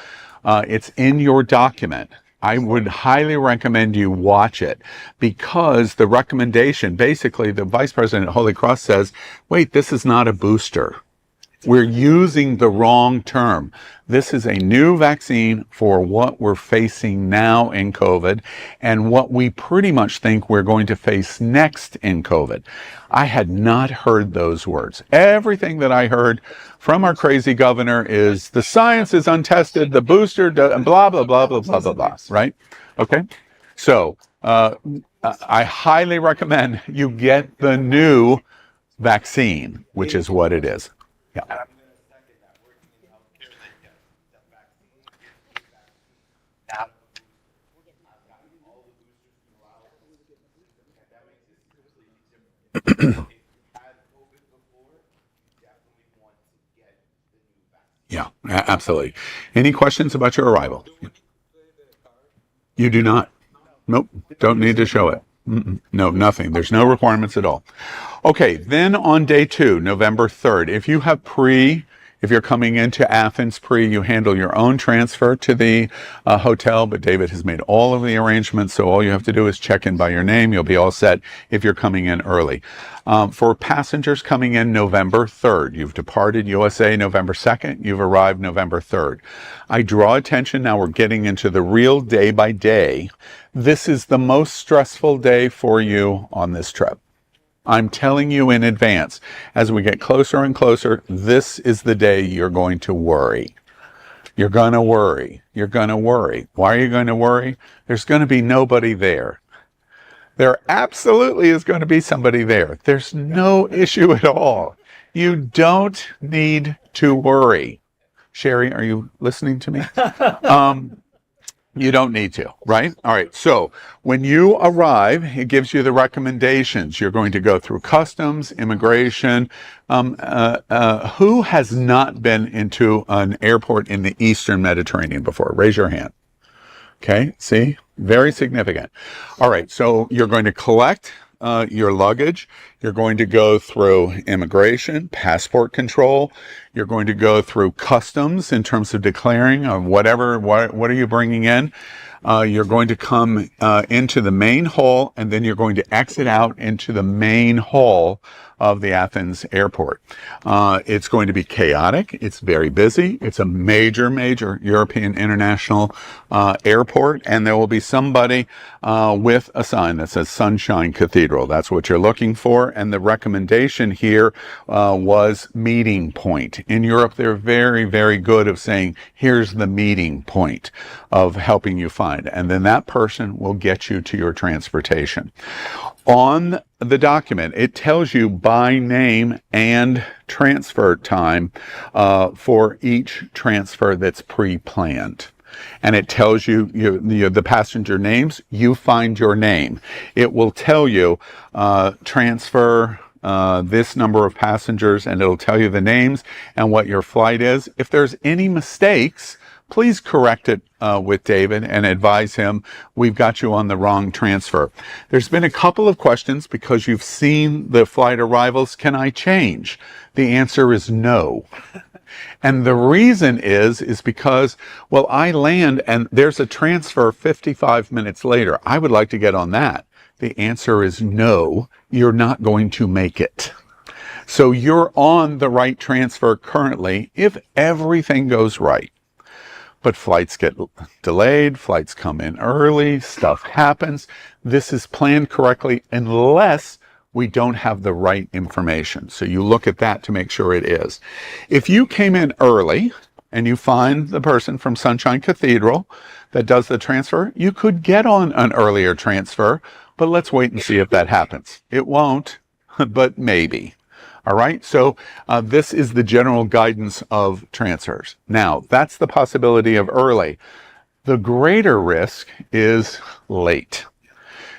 It's in your document. I would highly recommend you watch it because the recommendation, basically the vice president at Holy Cross says, wait, this is not a booster. We're using the wrong term. This is a new vaccine for what we're facing now in COVID and what we pretty much think we're going to face next in COVID. I had not heard those words. Everything that I heard from our crazy governor is the science is untested, the booster, blah, blah, blah, blah, blah, blah, blah, right? Okay. So I highly recommend you get the new vaccine, which is what it is. Yeah. And I'm going to second that. Working in healthcare, they get the vaccine. Yeah, absolutely. Any questions about your arrival? You do not. Nope. Don't need to show it. No, nothing. There's no requirements at all. Okay, then on day 2, November 3rd, if you're coming into Athens you handle your own transfer to the hotel, but David has made all of the arrangements, so all you have to do is check in by your name. You'll be all set if you're coming in early. For passengers coming in November 3rd, you've departed USA November 2nd, you've arrived November 3rd. I draw attention, now we're getting into the real day by day. This is the most stressful day for you on this trip. I'm telling you in advance, as we get closer and closer, this is the day you're going to worry. You're going to worry. You're going to worry. Why are you going to worry? There's going to be nobody there. There absolutely is going to be somebody there. There's no issue at all. You don't need to worry. Sherry, are you listening to me? You don't need to, right? All right. So when you arrive, it gives you the recommendations. You're going to go through customs, immigration. Who has not been into an airport in the Eastern Mediterranean before? Raise your hand. Okay. See? Very significant. All right. So you're going to collect your luggage. You're going to go through immigration, passport control. You're going to go through customs in terms of declaring of what are you bringing in. You're going to come into the main hall, and then you're going to exit out into the main hall of the Athens airport. It's going to be chaotic. It's very busy. It's a major European international airport, and there will be somebody with a sign that says Sunshine Cathedral. That's what you're looking for. And the recommendation here was meeting point. In Europe, they're very, very good of saying, here's the meeting point of helping you find. And then that person will get you to your transportation. On the document, it tells you by name and transfer time for each transfer that's pre-planned. And it tells you, the passenger names. You find your name. It will tell you transfer this number of passengers, and it'll tell you the names and what your flight is. If there's any mistakes, please correct it with David and advise him we've got you on the wrong transfer. There's been a couple of questions because you've seen the flight arrivals. Can I change? The answer is no. And the reason is because, well, I land and there's a transfer 55 minutes later. I would like to get on that. The answer is no, you're not going to make it. So you're on the right transfer currently if everything goes right. But flights get delayed, flights come in early, stuff happens. This is planned correctly unless we don't have the right information. So you look at that to make sure it is. If you came in early and you find the person from Sunshine Cathedral that does the transfer, you could get on an earlier transfer, but let's wait and see if that happens. It won't, but maybe. All right, so this is the general guidance of transfers. Now, that's the possibility of early. The greater risk is late.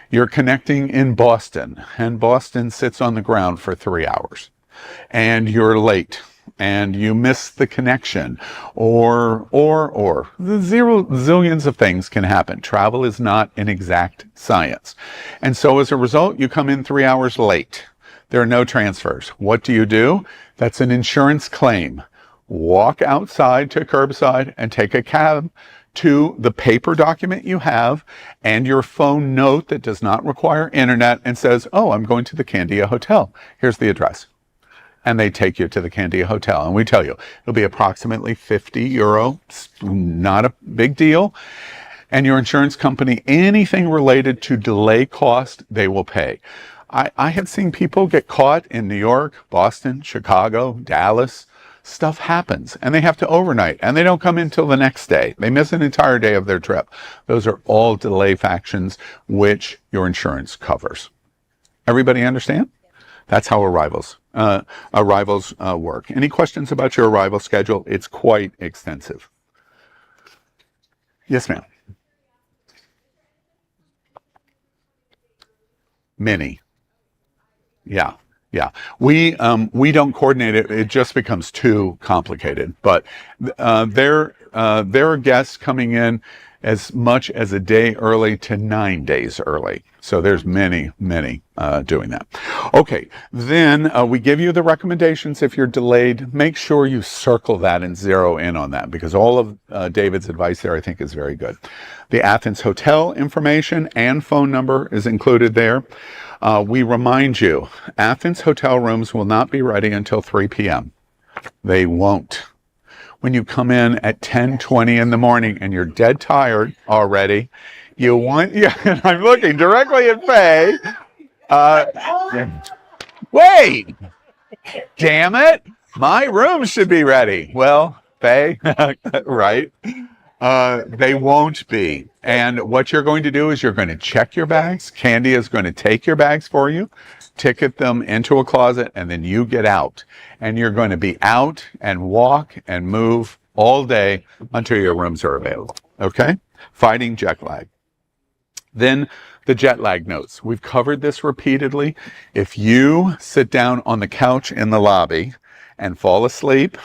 You're connecting in Boston, and Boston sits on the ground for 3 hours, and you're late, and you miss the connection, or the zillions of things can happen. Travel is not an exact science. And so as a result, you come in 3 hours late. There are no transfers. What do? That's an insurance claim. Walk outside to curbside and take a cab to the paper document you have and your phone note that does not require internet and says, oh, I'm going to the Candia Hotel. Here's the address. And they take you to the Candia Hotel. And we tell you, it'll be approximately €50. Not a big deal. And your insurance company, anything related to delay cost, they will pay. I have seen people get caught in New York, Boston, Chicago, Dallas. Stuff happens, and they have to overnight, and they don't come in till the next day. They miss an entire day of their trip. Those are all delay factions, which your insurance covers. Everybody understand? That's how arrivals work. Any questions about your arrival schedule? It's quite extensive. Yes, ma'am. Many. Yeah. Yeah, we don't coordinate it. It just becomes too complicated. But there are guests coming in as much as a day early to 9 days early. So there's many doing that. Okay, then we give you the recommendations. If you're delayed, make sure you circle that and zero in on that, because all of David's advice there I think is very good. The Athens hotel information and phone number is included there. We remind you, Athens hotel rooms will not be ready until 3 p.m. They won't. When you come in at 10:20 in the morning and you're dead tired already, you want, yeah, and I'm looking directly at Faye. Wait, damn it. My room should be ready. Well, Faye, right? They won't be. And what you're going to do is you're going to check your bags. Candy is going to take your bags for you, ticket them into a closet, and then you get out. And you're going to be out and walk and move all day until your rooms are available. Okay? Fighting jet lag. Then the jet lag notes. We've covered this repeatedly. If you sit down on the couch in the lobby and fall asleep,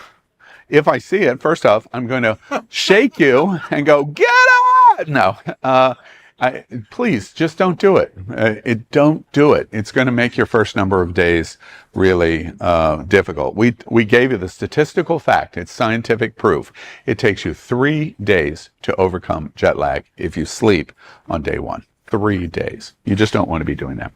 if I see it, first off, I'm going to shake you and go, get up! No, please just don't do it. Don't do it. It's going to make your first number of days really difficult. We gave you the statistical fact. It's scientific proof. It takes you 3 days to overcome jet lag if you sleep on day one. 3 days. You just don't want to be doing that.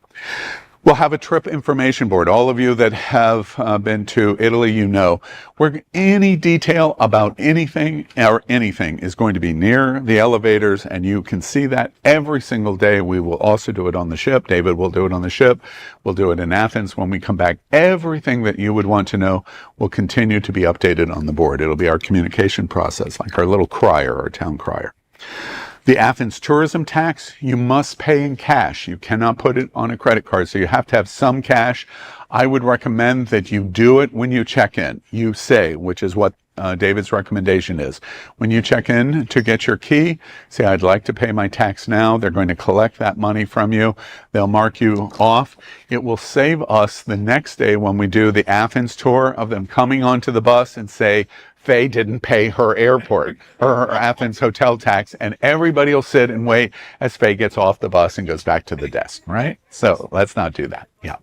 We'll have a trip information board. All of you that have been to Italy, you know, where any detail about anything is going to be near the elevators, and you can see that every single day. We will also do it on the ship. David will do it on the ship. We'll do it in Athens when we come back. Everything that you would want to know will continue to be updated on the board. It'll be our communication process, like our little crier, our town crier. The Athens tourism tax, you must pay in cash. You cannot put it on a credit card, so you have to have some cash. I would recommend that you do it when you check in. You say, which is what David's recommendation is. When you check in to get your key, say, I'd like to pay my tax now. They're going to collect that money from you. They'll mark you off. It will save us the next day when we do the Athens tour of them coming onto the bus and say, Faye didn't pay her her Athens hotel tax, and everybody will sit and wait as Faye gets off the bus and goes back to the desk, right? So let's not do that. Yeah.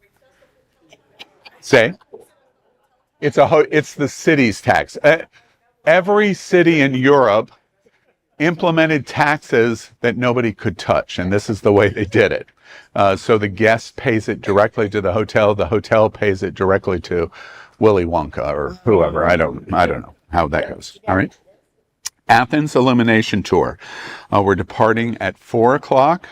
Say, it's the city's tax. Every city in Europe implemented taxes that nobody could touch, and this is the way they did it. So the guest pays it directly to the hotel pays it directly to Willy Wonka or whoever. I don't know how that goes. All right. Athens Illumination Tour. We're departing at 4 o'clock.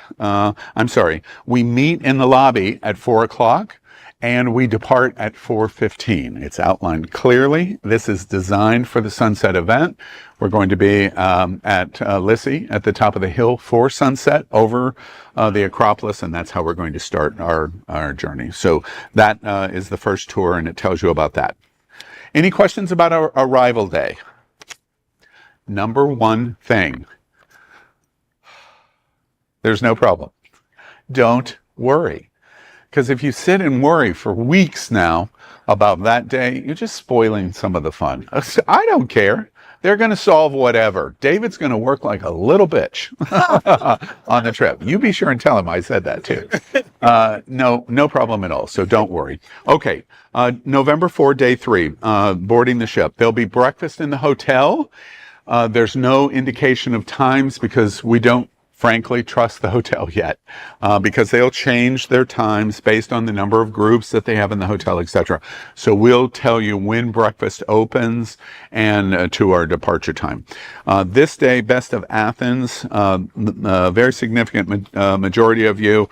We meet in the lobby at 4 o'clock and we depart at 4:15. It's outlined clearly. This is designed for the sunset event. We're going to be at Lissy at the top of the hill for sunset over the Acropolis, and that's how we're going to start our journey. So that is the first tour, and it tells you about that. Any questions about our arrival day? Number one thing. There's no problem. Don't worry. Because if you sit and worry for weeks now about that day, you're just spoiling some of the fun. I don't care. They're going to solve whatever. David's going to work like a little bitch on the trip. You be sure and tell him I said that too. No problem at all. So don't worry. Okay. November 4, day 3, boarding the ship. There'll be breakfast in the hotel. There's no indication of times because we don't frankly trust the hotel yet, because they'll change their times based on the number of groups that they have in the hotel, etc. So we'll tell you when breakfast opens and to our departure time. This day, Best of Athens, a very significant majority of you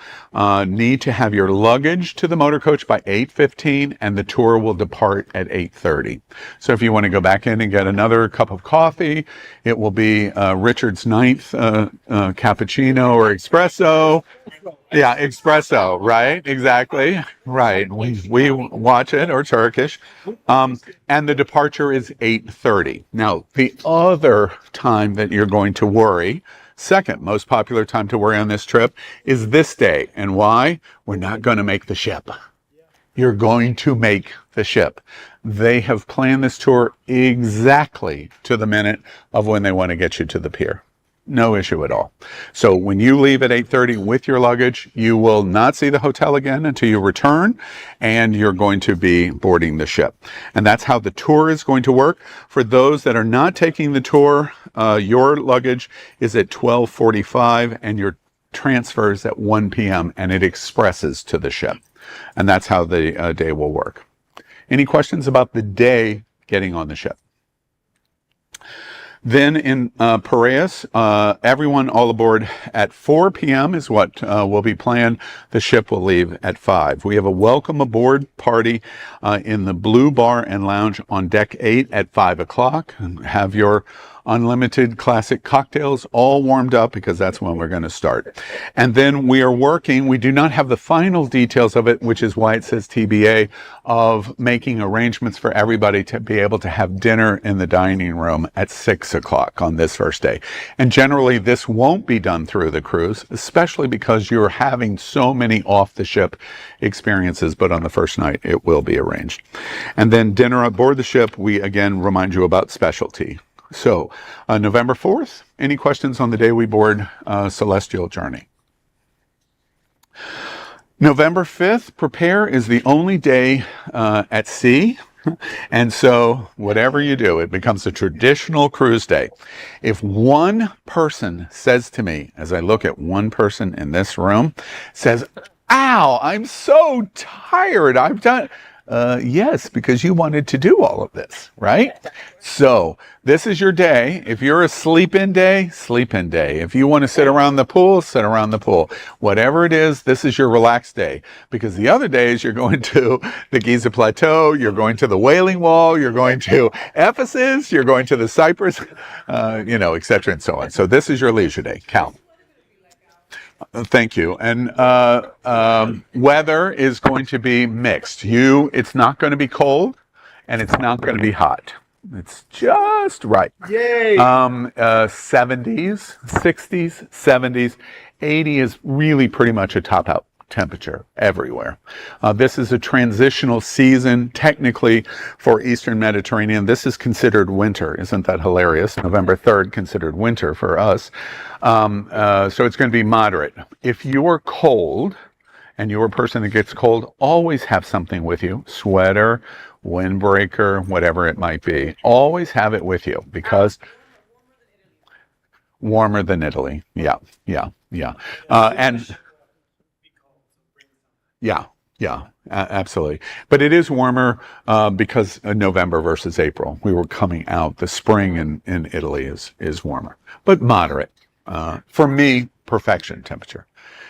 need to have your luggage to the motor coach by 8:15, and the tour will depart at 8:30. So if you want to go back in and get another cup of coffee, it will be Richard's 9th cappuccino or espresso. Yeah, espresso, right? Exactly. Right. We watch it, or Turkish. And the departure is 8:30. Now, the other time that you're going to worry, second most popular time to worry on this trip, is this day. And why? We're not going to make the ship. you're going to make the ship. They have planned this tour exactly to the minute of when they want to get you to the pier. No issue at all. So when you leave at 8:30 with your luggage, you will not see the hotel again until you return, and you're going to be boarding the ship. And that's how the tour is going to work. For those that are not taking the tour, your luggage is at 12:45 and your transfer is at 1 p.m. and it expresses to the ship. And that's how the day will work. Any questions about the day getting on the ship? Then in Piraeus, everyone all aboard at 4 p.m. is what will be planned. The ship will leave at 5. We have a welcome aboard party in the Blue Bar and Lounge on deck 8 at 5 o'clock. Have your unlimited classic cocktails all warmed up because that's when we're going to start. And then we are working, we do not have the final details of it, which is why it says TBA, of making arrangements for everybody to be able to have dinner in the dining room at 6 o'clock on this first day. And generally this won't be done through the cruise, especially because you're having so many off the ship experiences, but on the first night it will be arranged. And then dinner aboard the ship, we again remind you about specialty. So, November 4th, any questions on the day we board Celestial Journey? November 5th, prepare is the only day at sea. And so, whatever you do, it becomes a traditional cruise day. If one person says to me, as I look at one person in this room, says, "Ow, I'm so tired, I've done..." Yes, because you wanted to do all of this, right? So this is your day. If you're a sleep-in day, sleep-in day. If you want to sit around the pool, sit around the pool. Whatever it is, this is your relaxed day. Because the other days, you're going to the Giza Plateau, you're going to the Wailing Wall, you're going to Ephesus, you're going to the Cyprus, et cetera and so on. So this is your leisure day. Cal. Thank you. And weather is going to be mixed. It's not going to be cold, and it's not going to be hot. It's just right. Yay! 70s, 60s, 70s, 80 is really pretty much a top-out temperature everywhere. This is a transitional season, technically, for Eastern Mediterranean. This is considered winter. Isn't that hilarious? November 3rd considered winter for us. So it's going to be moderate. If you're cold, and you're a person that gets cold, always have something with you. Sweater, windbreaker, whatever it might be. Always have it with you, because warmer than Italy. Yeah. Yeah, absolutely. But it is warmer because of November versus April. We were coming out. The spring in Italy is warmer, but moderate. For me, perfection temperature.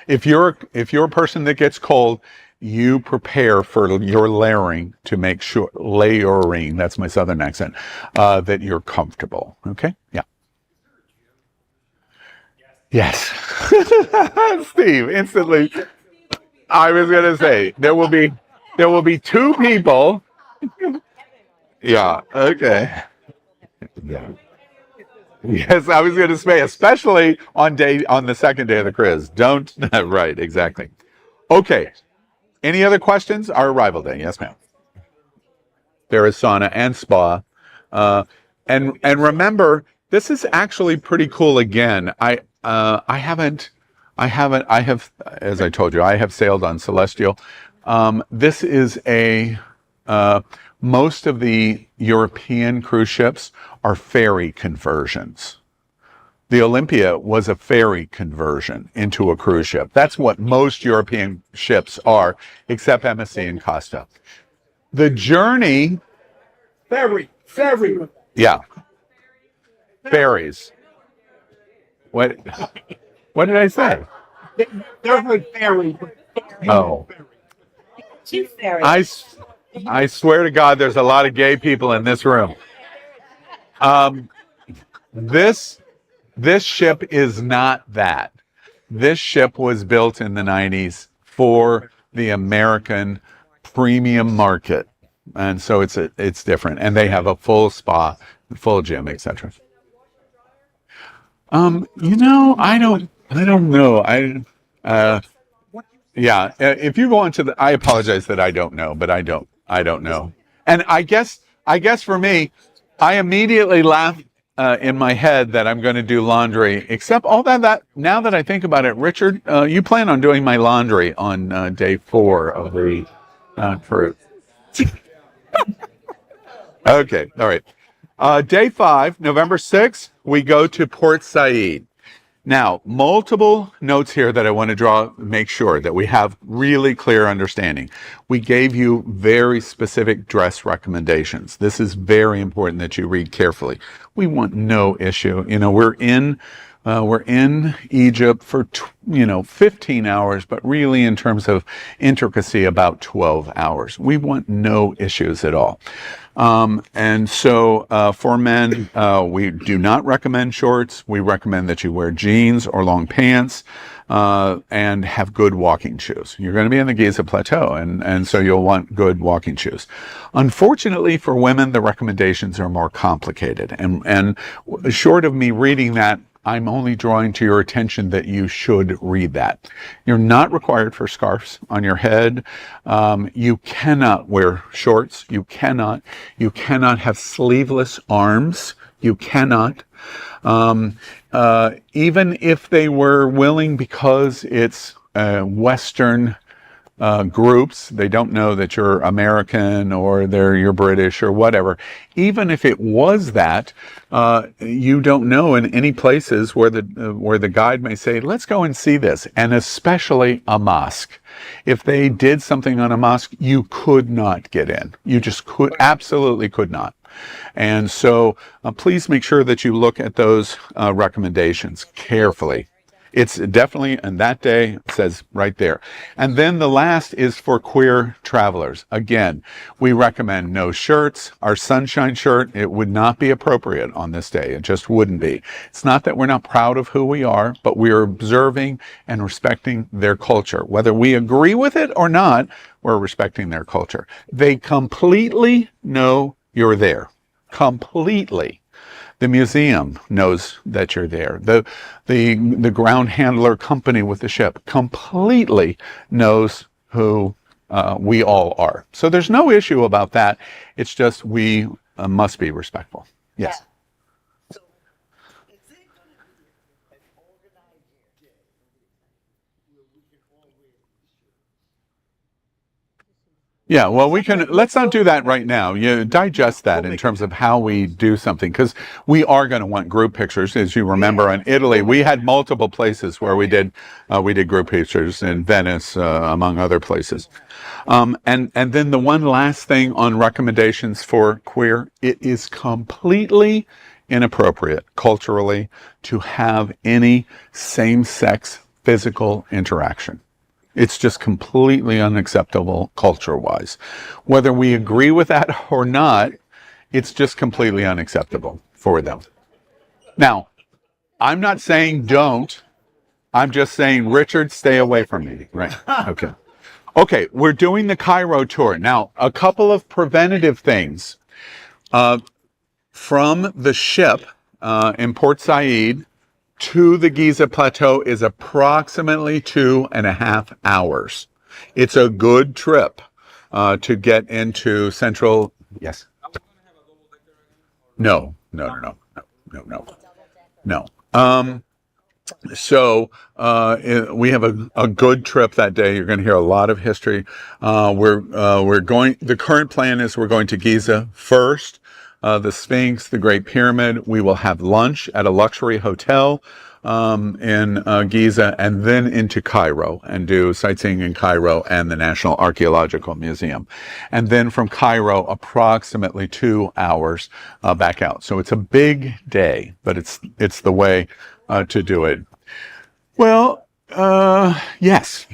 If you're a person that gets cold, you prepare for your layering to make sure, layering, that's my southern accent, that you're comfortable. Okay? Yeah. Yes. Steve, instantly. I was going to say, there will be two people. Yeah, okay. Yeah. Yes, I was going to say, especially on the second day of the cruise. Don't, right, exactly. Okay. Any other questions? Our arrival day. Yes, ma'am. There is sauna and spa. And remember, this is actually pretty cool again. I have, as I told you, I have sailed on Celestial. This is most of the European cruise ships are ferry conversions. The Olympia was a ferry conversion into a cruise ship. That's what most European ships are, except MSC and Costa. The journey... Ferry. Yeah. Ferries. What did I say? They're a ferry. Oh. Two fairies. I swear to God, there's a lot of gay people in this room. This ship is not that. This ship was built in the 90s for the American premium market. And so it's different. And they have a full spa, full gym, etc. I don't know. Yeah, if you go onto the, I apologize that I don't know, but I don't know. And I guess for me, I immediately laugh in my head that I'm going to do laundry. Except all that now that I think about it, Richard, you plan on doing my laundry on day 4 of the cruise. Okay, all right. Day 5, November 6th, we go to Port Said. Now, multiple notes here that I want to draw, make sure that we have really clear understanding. We gave you very specific dress recommendations. This is very important that you read carefully. We want no issue. You know, we're in Egypt for 15 hours, but really in terms of intricacy, about 12 hours. We want no issues at all. And so for men, we do not recommend shorts. We recommend that you wear jeans or long pants and have good walking shoes. You're going to be in the Giza Plateau, and so you'll want good walking shoes. Unfortunately for women, the recommendations are more complicated. And short of me reading that, I'm only drawing to your attention that you should read that. You're not required for scarves on your head. You cannot wear shorts. You cannot have sleeveless arms. You cannot. Even if they were willing, because it's Western groups, they don't know that you're American or you're British or whatever. Even if it was that, you don't know in any places where the guide may say, let's go and see this, and especially a mosque. If they did something on a mosque, you could not get in. You just absolutely could not. And so please make sure that you look at those recommendations carefully. It's definitely, and that day says right there. And then the last is for queer travelers. Again, we recommend no shirts. Our sunshine shirt, it would not be appropriate on this day. It just wouldn't be. It's not that we're not proud of who we are, but we are observing and respecting their culture. Whether we agree with it or not, we're respecting their culture. They completely know you're there. Completely. The museum knows that you're there. The ground handler company with the ship completely knows who we all are. So there's no issue about that. It's just we must be respectful. Yes. Yeah, well, let's not do that right now. You digest that in terms of how we do something, because we are going to want group pictures. As you remember, in Italy, we had multiple places where we did group pictures in Venice, among other places. And then the one last thing on recommendations for queer, it is completely inappropriate culturally to have any same-sex physical interaction. It's just completely unacceptable culture-wise. Whether we agree with that or not, it's just completely unacceptable for them. Now, I'm not saying don't. I'm just saying, Richard, stay away from me. Right. Okay. Okay, we're doing the Cairo tour. Now, a couple of preventative things. From the ship in Port Said to the Giza Plateau is approximately 2.5 hours. It's a good trip to get into central. Yes. No. So we have a good trip that day. You're going to hear a lot of history. We're going. The current plan is we're going to Giza first. The Sphinx, the Great Pyramid. We will have lunch at a luxury hotel in Giza, and then into Cairo and do sightseeing in Cairo and the National Archaeological Museum. And then from Cairo, approximately 2 hours back out. So it's a big day, but it's the way to do it. Well, yes,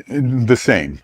the same.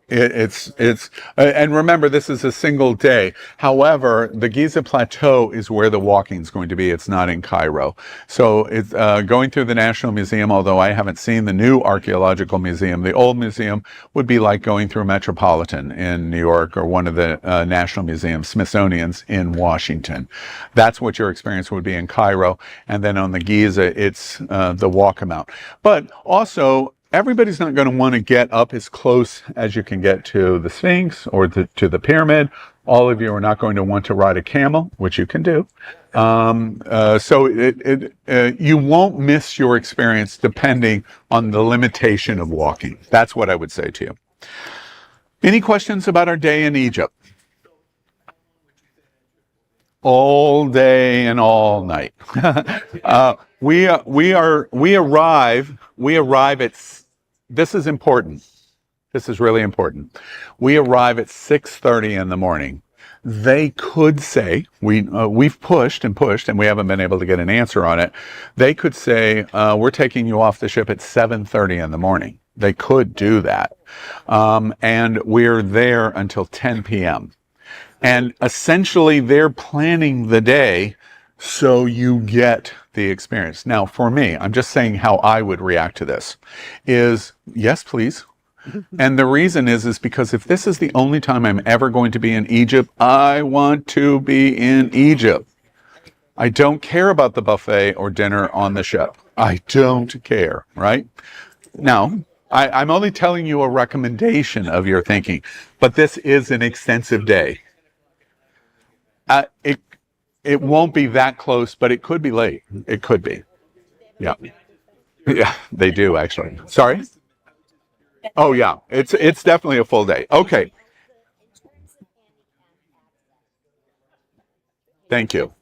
And remember, this is a single day. However, the Giza Plateau is where the walking is going to be. It's not in Cairo. So it's going through the National Museum, although I haven't seen the new archaeological museum. The old museum would be like going through Metropolitan in New York or one of the National Museums, Smithsonian's in Washington. That's what your experience would be in Cairo. And then on the Giza, it's the walkabout. But also, everybody's not going to want to get up as close as you can get to the Sphinx or to the pyramid. All of you are not going to want to ride a camel, which you can do. So you won't miss your experience depending on the limitation of walking. That's what I would say to you. Any questions about our day in Egypt? All day and all night. We arrive at. This is important. This is really important. We arrive at 6:30 in the morning. They could say, we've pushed and pushed, and we haven't been able to get an answer on it. They could say, we're taking you off the ship at 7:30 in the morning. They could do that. And we're there until 10 p.m. And essentially, they're planning the day so you get the experience. Now, for me, I'm just saying how I would react to this is, yes, please. And the reason is because if this is the only time I'm ever going to be in Egypt, I want to be in Egypt. I don't care about the buffet or dinner on the ship. I don't care, right? Now, I'm only telling you a recommendation of your thinking, but this is an extensive day. It won't be that close, but it could be late. It could be. Yeah. Yeah, they do actually. Sorry? Oh yeah, it's definitely a full day. Okay. Thank you.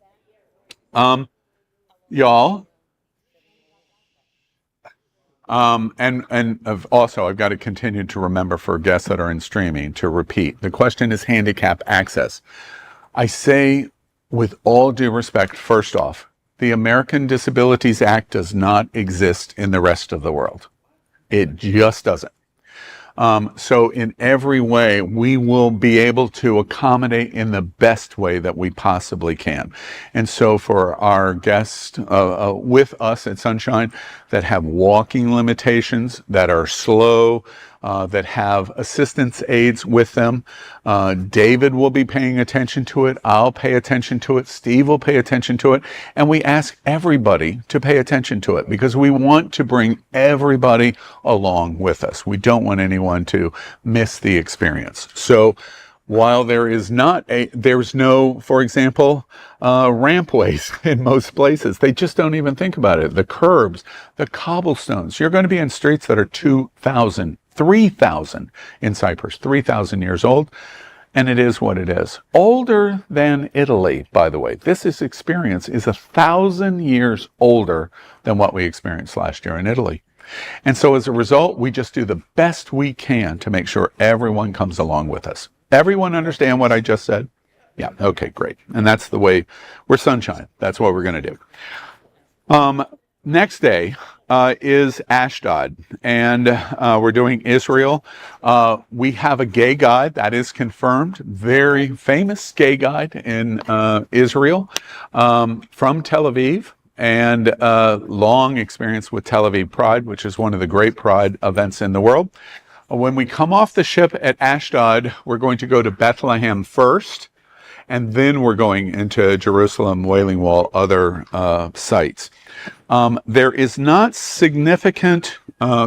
Y'all. Also, I've got to continue to remember for guests that are in streaming to repeat. The question is handicap access. I say, with all due respect, first off, the American Disabilities Act does not exist in the rest of the world. It just doesn't. So in every way, we will be able to accommodate in the best way that we possibly can. And so for our guests with us at Sunshine that have walking limitations, that are slow, that have assistance aids with them, David will be paying attention to it. I'll pay attention to it. Steve will pay attention to it. And we ask everybody to pay attention to it because we want to bring everybody along with us. We don't want anyone to miss the experience. So while there's no, for example, rampways in most places, they just don't even think about it. The curbs, the cobblestones, you're going to be in streets that are 2,000, 3,000 in Cyprus, 3,000 years old. And it is what it is. Older than Italy, by the way. This experience is 1,000 years older than what we experienced last year in Italy. And so as a result, we just do the best we can to make sure everyone comes along with us. Everyone understand what I just said? Yeah, okay, great. And that's the way we're Sunshine. That's what we're going to do. Next day is Ashdod, and we're doing Israel. We have a gay guide that is confirmed, very famous gay guide in Israel from Tel Aviv, and long experience with Tel Aviv Pride, which is one of the great Pride events in the world. When we come off the ship at Ashdod, we're going to go to Bethlehem first, and then we're going into Jerusalem, Wailing Wall, other sites. There is not significant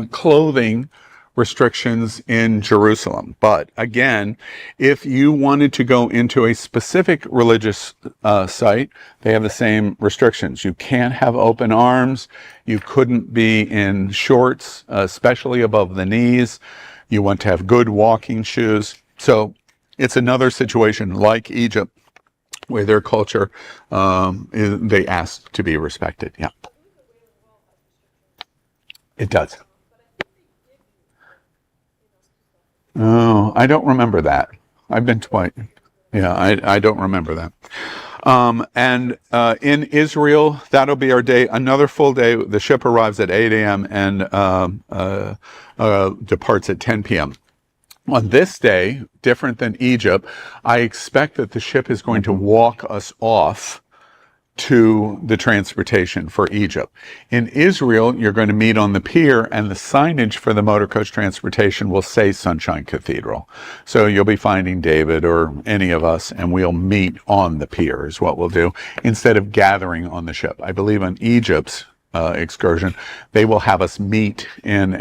clothing restrictions in Jerusalem. But again, if you wanted to go into a specific religious site, they have the same restrictions. You can't have open arms. You couldn't be in shorts, especially above the knees. You want to have good walking shoes. So it's another situation like Egypt where their culture, they ask to be respected. Yeah. It does. Oh, I don't remember that. I've been twice. Yeah, I don't remember that. And in Israel, that'll be our day, another full day. The ship arrives at 8 a.m. and departs at 10 p.m. On this day, different than Egypt, I expect that the ship is going to walk us off to the transportation for Egypt. In Israel, you're going to meet on the pier, and the signage for the motor coach transportation will say Sunshine Cathedral. So you'll be finding David or any of us, and we'll meet on the pier is what we'll do, instead of gathering on the ship. I believe on Egypt's excursion, they will have us meet in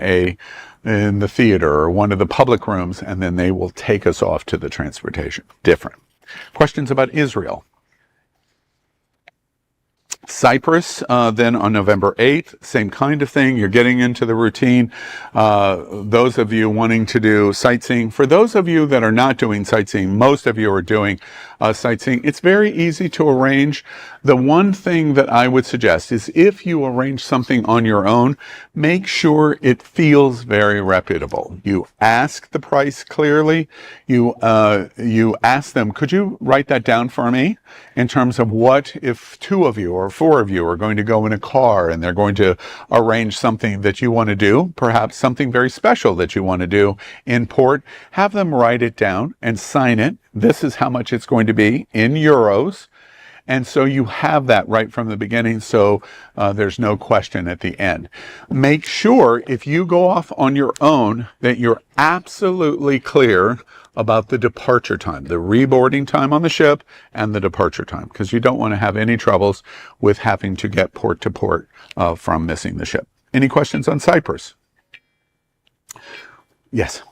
the theater or one of the public rooms, and then they will take us off to the transportation. Different. Questions about Israel? Cyprus, then on November 8th, same kind of thing. You're getting into the routine. Those of you wanting to do sightseeing, for those of you that are not doing sightseeing, most of you are doing sightseeing. It's very easy to arrange. The one thing that I would suggest is if you arrange something on your own, make sure it feels very reputable. You ask the price clearly. You ask them, could you write that down for me in terms of what if 2 of you or 4 of you are going to go in a car and they're going to arrange something that you want to do, perhaps something very special that you want to do in port, have them write it down and sign it. This is how much it's going to be in euros. And so you have that right from the beginning, so there's no question at the end. Make sure if you go off on your own that you're absolutely clear about the departure time, the reboarding time on the ship and the departure time, because you don't want to have any troubles with having to get port to port from missing the ship. Any questions on Cyprus? Yes.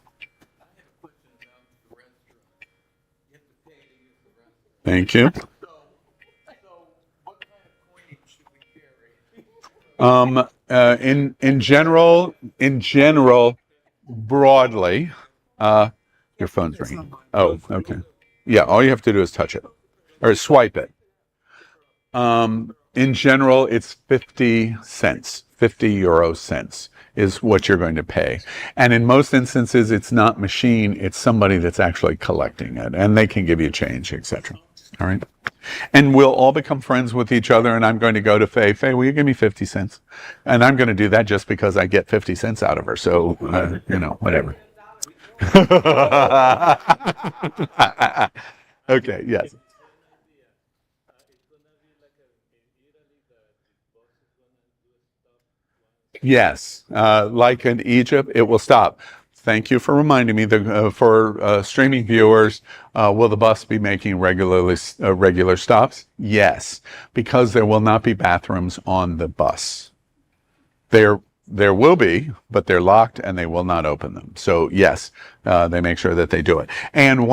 Thank you. In general, broadly, your phone's ringing. Oh, okay. Yeah, all you have to do is touch it or swipe it. In general, it's 50 cents, 50 euro cents is what you're going to pay. And in most instances, it's not machine, it's somebody that's actually collecting it, and they can give you change, etc. All right. And we'll all become friends with each other, and I'm going to go to Faye. Faye, will you give me 50 cents? And I'm going to do that just because I get 50 cents out of her. So, whatever. Okay, yes. Yes, like in Egypt, it will stop. Thank you for reminding me. For streaming viewers, will the bus be making regular stops? Yes, because there will not be bathrooms on the bus. There will be, but they're locked and they will not open them. So yes, they make sure that they do it. And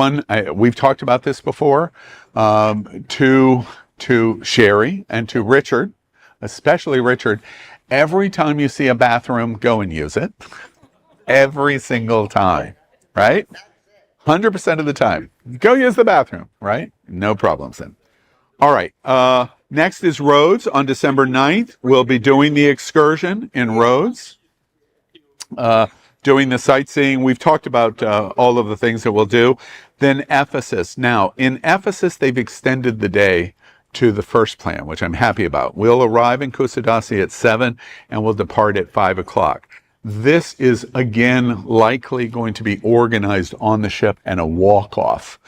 we've talked about this before, to Sherry and to Richard, especially Richard. Every time you see a bathroom, go and use it. Every single time, right? 100% of the time. Go use the bathroom, right? No problems then. All right. Next is Rhodes on December 9th. We'll be doing the excursion in Rhodes, doing the sightseeing. We've talked about all of the things that we'll do. Then Ephesus. Now, in Ephesus, they've extended the day to the first plan, which I'm happy about. We'll arrive in Kusadasi at 7 and we'll depart at 5 o'clock. This is, again, likely going to be organized on the ship and a walk-off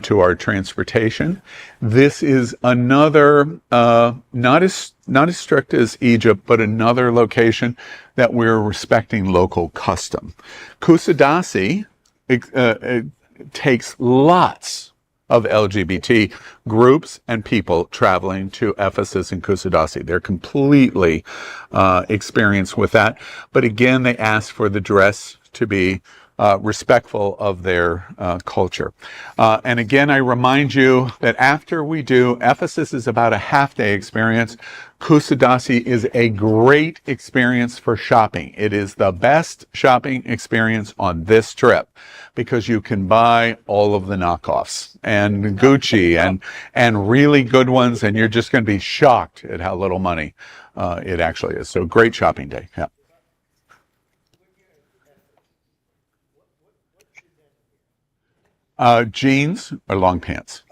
to our transportation. This is another, not as strict as Egypt, but another location that we're respecting local custom. Kusadasi takes lots of LGBT groups and people traveling to Ephesus and Kusadasi. They're completely experienced with that. But again, they ask for the dress to be respectful of their culture. And again, I remind you that after we do, Ephesus is about a half-day experience. Kusadasi is a great experience for shopping. It is the best shopping experience on this trip because you can buy all of the knockoffs and Gucci and really good ones, and you're just going to be shocked at how little money it actually is. So great shopping day. Yeah. Jeans or long pants.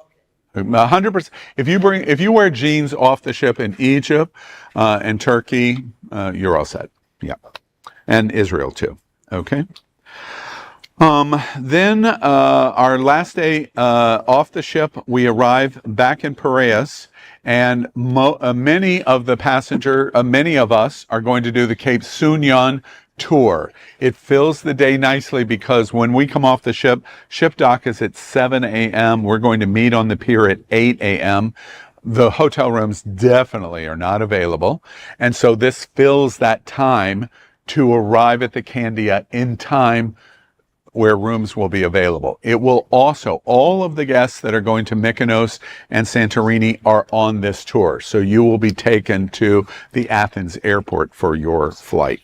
100%. If you wear jeans off the ship in Egypt and Turkey, you're all set. Yeah, and Israel too. Okay. Then our last day off the ship, we arrive back in Piraeus, and many of the many of us are going to do the Cape Sunion tour. It fills the day nicely because when we come off the ship, ship dock is at 7 a.m. We're going to meet on the pier at 8 a.m. The hotel rooms definitely are not available, and so this fills that time to arrive at the Candia in time where rooms will be available. It will also, all of the guests that are going to Mykonos and Santorini are on this tour. So you will be taken to the Athens airport for your flight.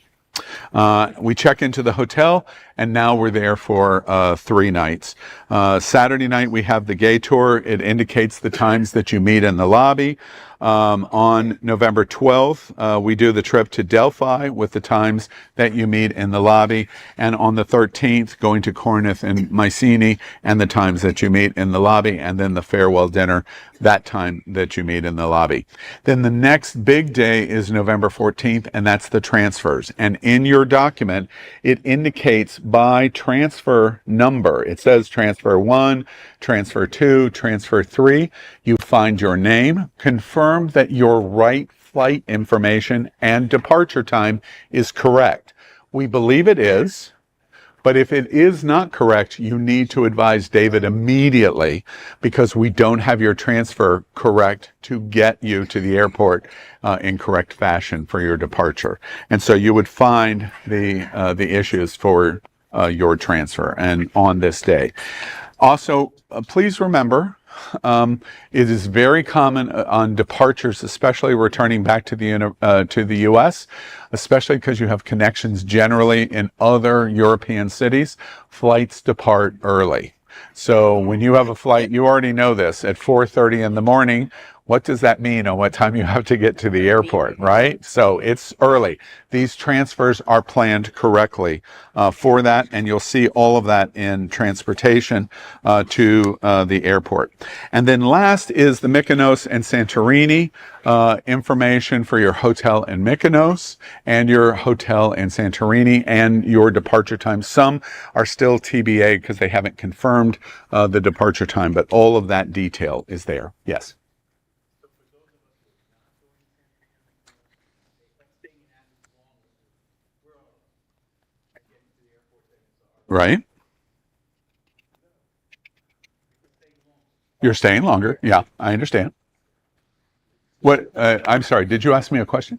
We check into the hotel, and now we're there for 3 nights. Saturday night, we have the gay tour. It indicates the times that you meet in the lobby. On November 12th, we do the trip to Delphi with the times that you meet in the lobby. And on the 13th, going to Corinth and Mycenae and the times that you meet in the lobby. And then the farewell dinner, that time that you meet in the lobby. Then the next big day is November 14th, and that's the transfers. And in your document, it indicates by transfer number. It says transfer 1, transfer 2, transfer 3. You find your name, confirm that your right flight information and departure time is correct. We believe it is, but if it is not correct, you need to advise David immediately because we don't have your transfer correct to get you to the airport in correct fashion for your departure. And so you would find the issues for your transfer and on this day. Also, please remember, it is very common on departures, especially returning back to the U.S., especially because you have connections generally in other European cities. Flights depart early. So when you have a flight, you already know this, at 4:30 in the morning, what does that mean on what time you have to get to the airport, right? So it's early. These transfers are planned correctly for that, and you'll see all of that in transportation to the airport. And then last is the Mykonos and Santorini information for your hotel in Mykonos and your hotel in Santorini and your departure time. Some are still TBA because they haven't confirmed the departure time, but all of that detail is there. Yes. Right? You're staying longer. Yeah, I understand. What? I'm sorry. Did you ask me a question?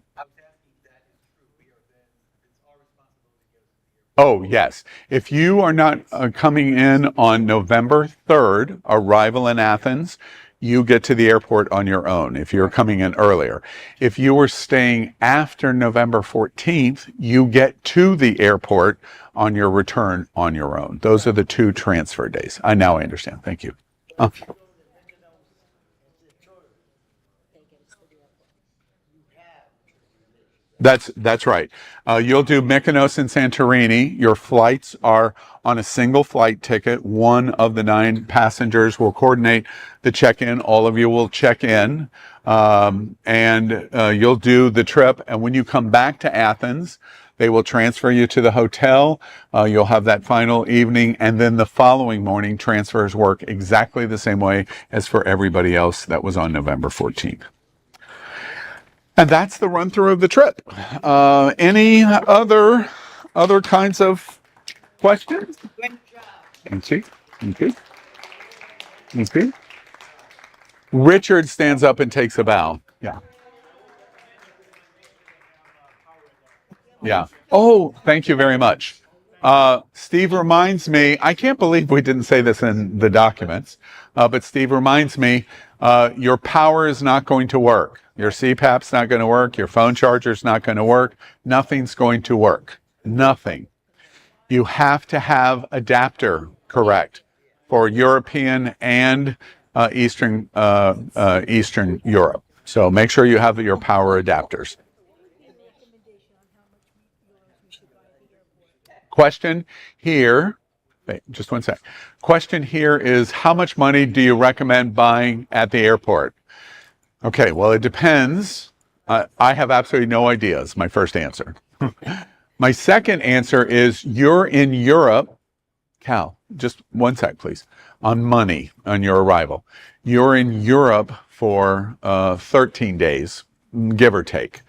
Oh, yes. If you are not coming in on November 3rd, arrival in Athens, you get to the airport on your own if you're coming in earlier. If you were staying after November 14th, you get to the airport on your return on your own. Those are the 2 transfer days. Now I understand. Thank you. That's right. You'll do Mykonos and Santorini. Your flights are on a single flight ticket. One of the 9 passengers will coordinate the check-in. All of you will check in, and you'll do the trip. And when you come back to Athens, they will transfer you to the hotel. You'll have that final evening, and then the following morning, transfers work exactly the same way as for everybody else that was on November 14th. And that's the run through of the trip. Any other kinds of questions? Thank you. Thank you. Thank you. Richard stands up and takes a bow. Yeah. Yeah. Oh, thank you very much. Steve reminds me, I can't believe we didn't say this in the documents, but Steve reminds me, your power is not going to work. Your CPAP's not going to work. Your phone charger's not going to work. Nothing's going to work. Nothing. You have to have adapter correct for European and Eastern Europe. So make sure you have your power adapters. Question here, wait, just one sec. Question here is, how much money do you recommend buying at the airport? Okay, well, it depends. I have absolutely no idea is my first answer. My second answer is, you're in Europe. Cal, just one sec, please. On money on your arrival. You're in Europe for 13 days, give or take.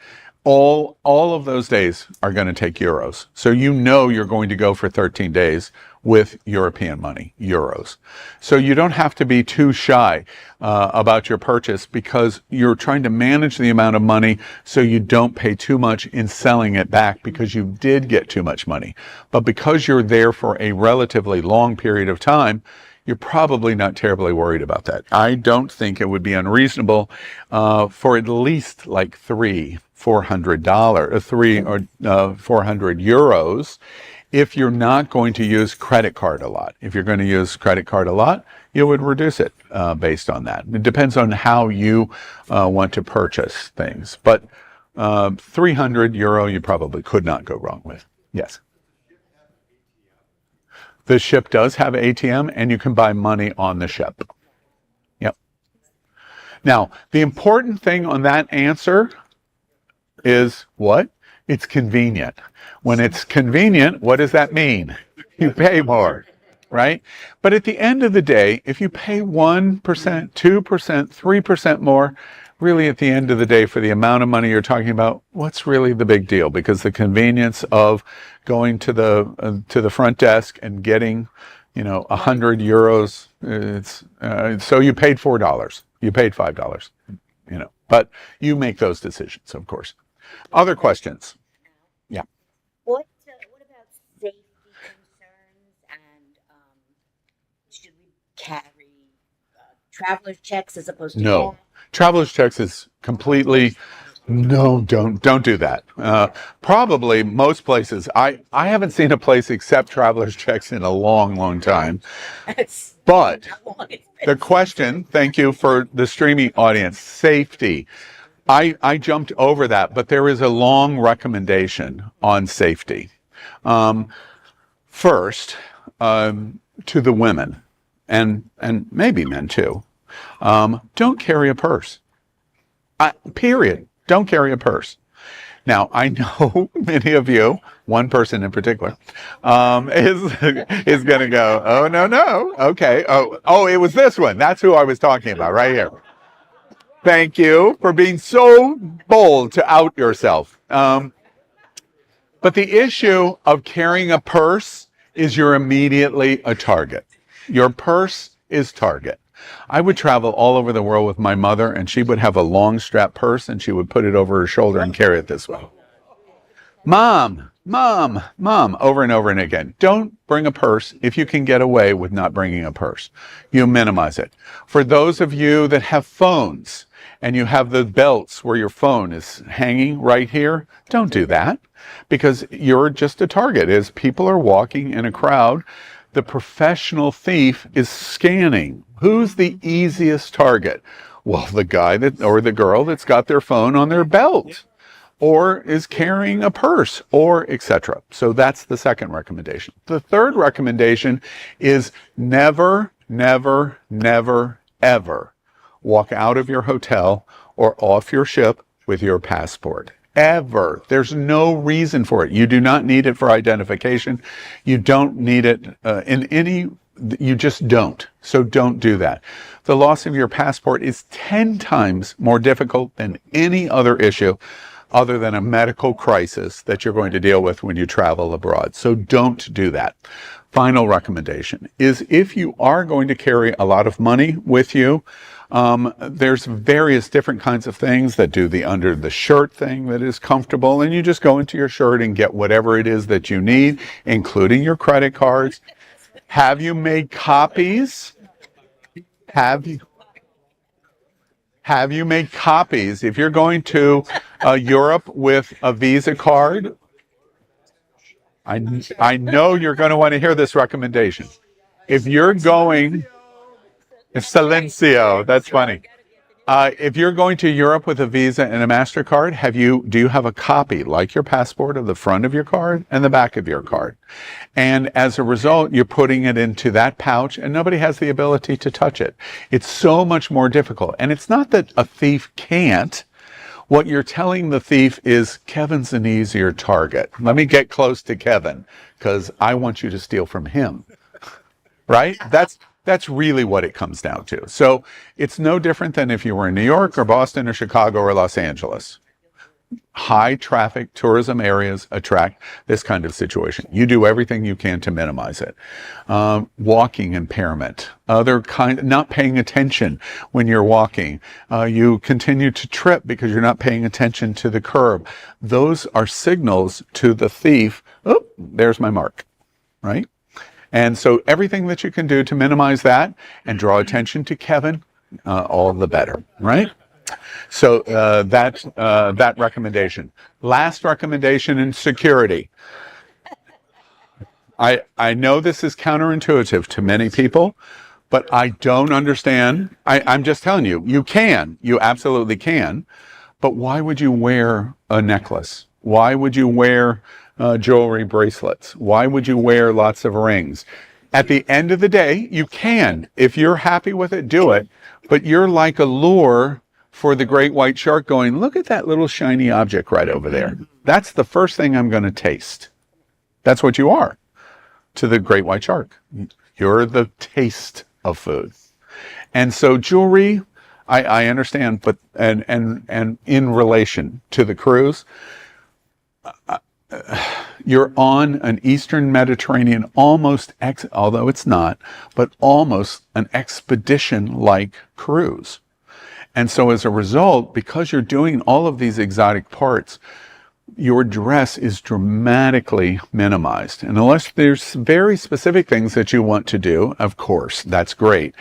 All of those days are going to take euros. So you know you're going to go for 13 days with European money, euros. So you don't have to be too shy about your purchase, because you're trying to manage the amount of money so you don't pay too much in selling it back because you did get too much money. But because you're there for a relatively long period of time, you're probably not terribly worried about that. I don't think it would be unreasonable for at least like $400, €400, if you're not going to use credit card a lot. If you're going to use credit card a lot, you would reduce it based on that. It depends on how you want to purchase things. But €300 you probably could not go wrong with. Yes. The ship does have ATM, and you can buy money on the ship. Yep. Now, the important thing on that answer is what? It's convenient. When it's convenient, what does that mean? You pay more, right? But at the end of the day, if you pay 1%, 2%, 3% more, really at the end of the day, for the amount of money you're talking about, what's really the big deal? Because the convenience of going to the front desk and getting, €100, so you paid $4, you paid $5, but you make those decisions, of course. Other questions? Yeah. What about safety concerns, and should we carry traveler's checks as opposed to No. cash? Traveler's checks is completely, no, don't do that. Probably most places, I haven't seen a place accept traveler's checks in a long time. But the question, thank you for the streaming audience, safety. I jumped over that, but there is a long recommendation on safety. First, to the women, and maybe men too, don't carry a purse. Period. Don't carry a purse. Now, I know many of you, one person in particular, is going to go, oh, no. Okay. Oh, it was this one. That's who I was talking about right here. Thank you for being so bold to out yourself. But the issue of carrying a purse is you're immediately a target. Your purse is target. I would travel all over the world with my mother, and she would have a long strap purse, and she would put it over her shoulder and carry it this way. Mom, over and over and again. Don't bring a purse if you can get away with not bringing a purse. You minimize it. For those of you that have phones, and you have the belts where your phone is hanging right here, don't do that, because you're just a target. As people are walking in a crowd, the professional thief is scanning. Who's the easiest target? Well, the guy or the girl that's got their phone on their belt, or is carrying a purse, or etc. So that's the second recommendation. The third recommendation is never, ever walk out of your hotel or off your ship with your passport. Ever. There's no reason for it. You do not need it for identification. You don't need it you just don't. So don't do that. The loss of your passport is 10 times more difficult than any other issue other than a medical crisis that you're going to deal with when you travel abroad. So don't do that. Final recommendation is, if you are going to carry a lot of money with you, there's various different kinds of things that do the under the shirt thing that is comfortable, and you just go into your shirt and get whatever it is that you need, including your credit cards. Have you made copies? Have you made copies? If you're going to Europe with a Visa card, I know you're going to want to hear this recommendation. If you're going, Silencio, that's funny. If you're going to Europe with a Visa and a MasterCard, do you have a copy, like your passport, of the front of your card and the back of your card? And as a result, you're putting it into that pouch, and nobody has the ability to touch it. It's so much more difficult. And it's not that a thief can't. What you're telling the thief is, Kevin's an easier target. Let me get close to Kevin, because I want you to steal from him. right? That's really what it comes down to. So it's no different than if you were in New York or Boston or Chicago or Los Angeles. High traffic tourism areas attract this kind of situation. You do everything you can to minimize it. Walking impairment, not paying attention when you're walking. You continue to trip because you're not paying attention to the curb. Those are signals to the thief. Oh, there's my mark, right? And so everything that you can do to minimize that and draw attention to Kevin, all the better, right? So that recommendation. Last recommendation in security. I know this is counterintuitive to many people, but I don't understand. I'm just telling you, you absolutely can. But why would you wear a necklace? Why would you wear jewelry bracelets? Why would you wear lots of rings? At the end of the day, you can. If you're happy with it, do it. But you're like a lure for the great white shark going, look at that little shiny object right over there. That's the first thing I'm going to taste. That's what you are to the great white shark. You're the taste of food. And so jewelry, I understand, but and in relation to the cruise, you're on an Eastern Mediterranean, although it's not, but almost an expedition-like cruise. And so as a result, because you're doing all of these exotic parts, your dress is dramatically minimized. And unless there's very specific things that you want to do, of course, that's great.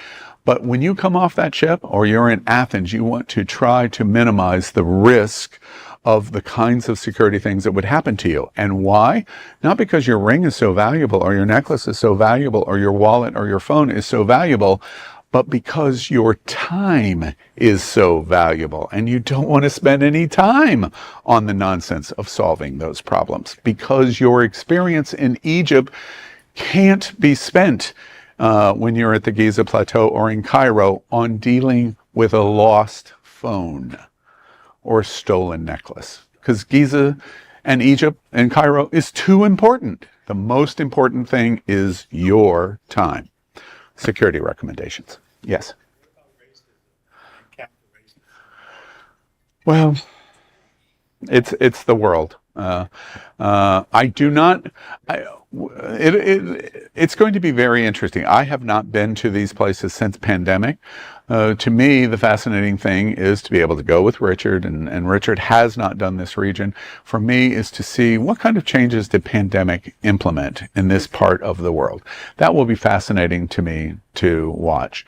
But when you come off that ship or you're in Athens, you want to try to minimize the risk of the kinds of security things that would happen to you. And why? Not because your ring is so valuable or your necklace is so valuable or your wallet or your phone is so valuable, but because your time is so valuable and you don't want to spend any time on the nonsense of solving those problems, because your experience in Egypt can't be spent when you're at the Giza Plateau or in Cairo on dealing with a lost phone or a stolen necklace, because Giza and Egypt and Cairo is too important. The most important thing is your time. Security recommendations. Yes. Well, it's the world. I do not. It's going to be very interesting. I have not been to these places since pandemic. To me, the fascinating thing is to be able to go with Richard, and Richard has not done this region. For me, is to see what kind of changes did pandemic implement in this part of the world. That will be fascinating to me to watch.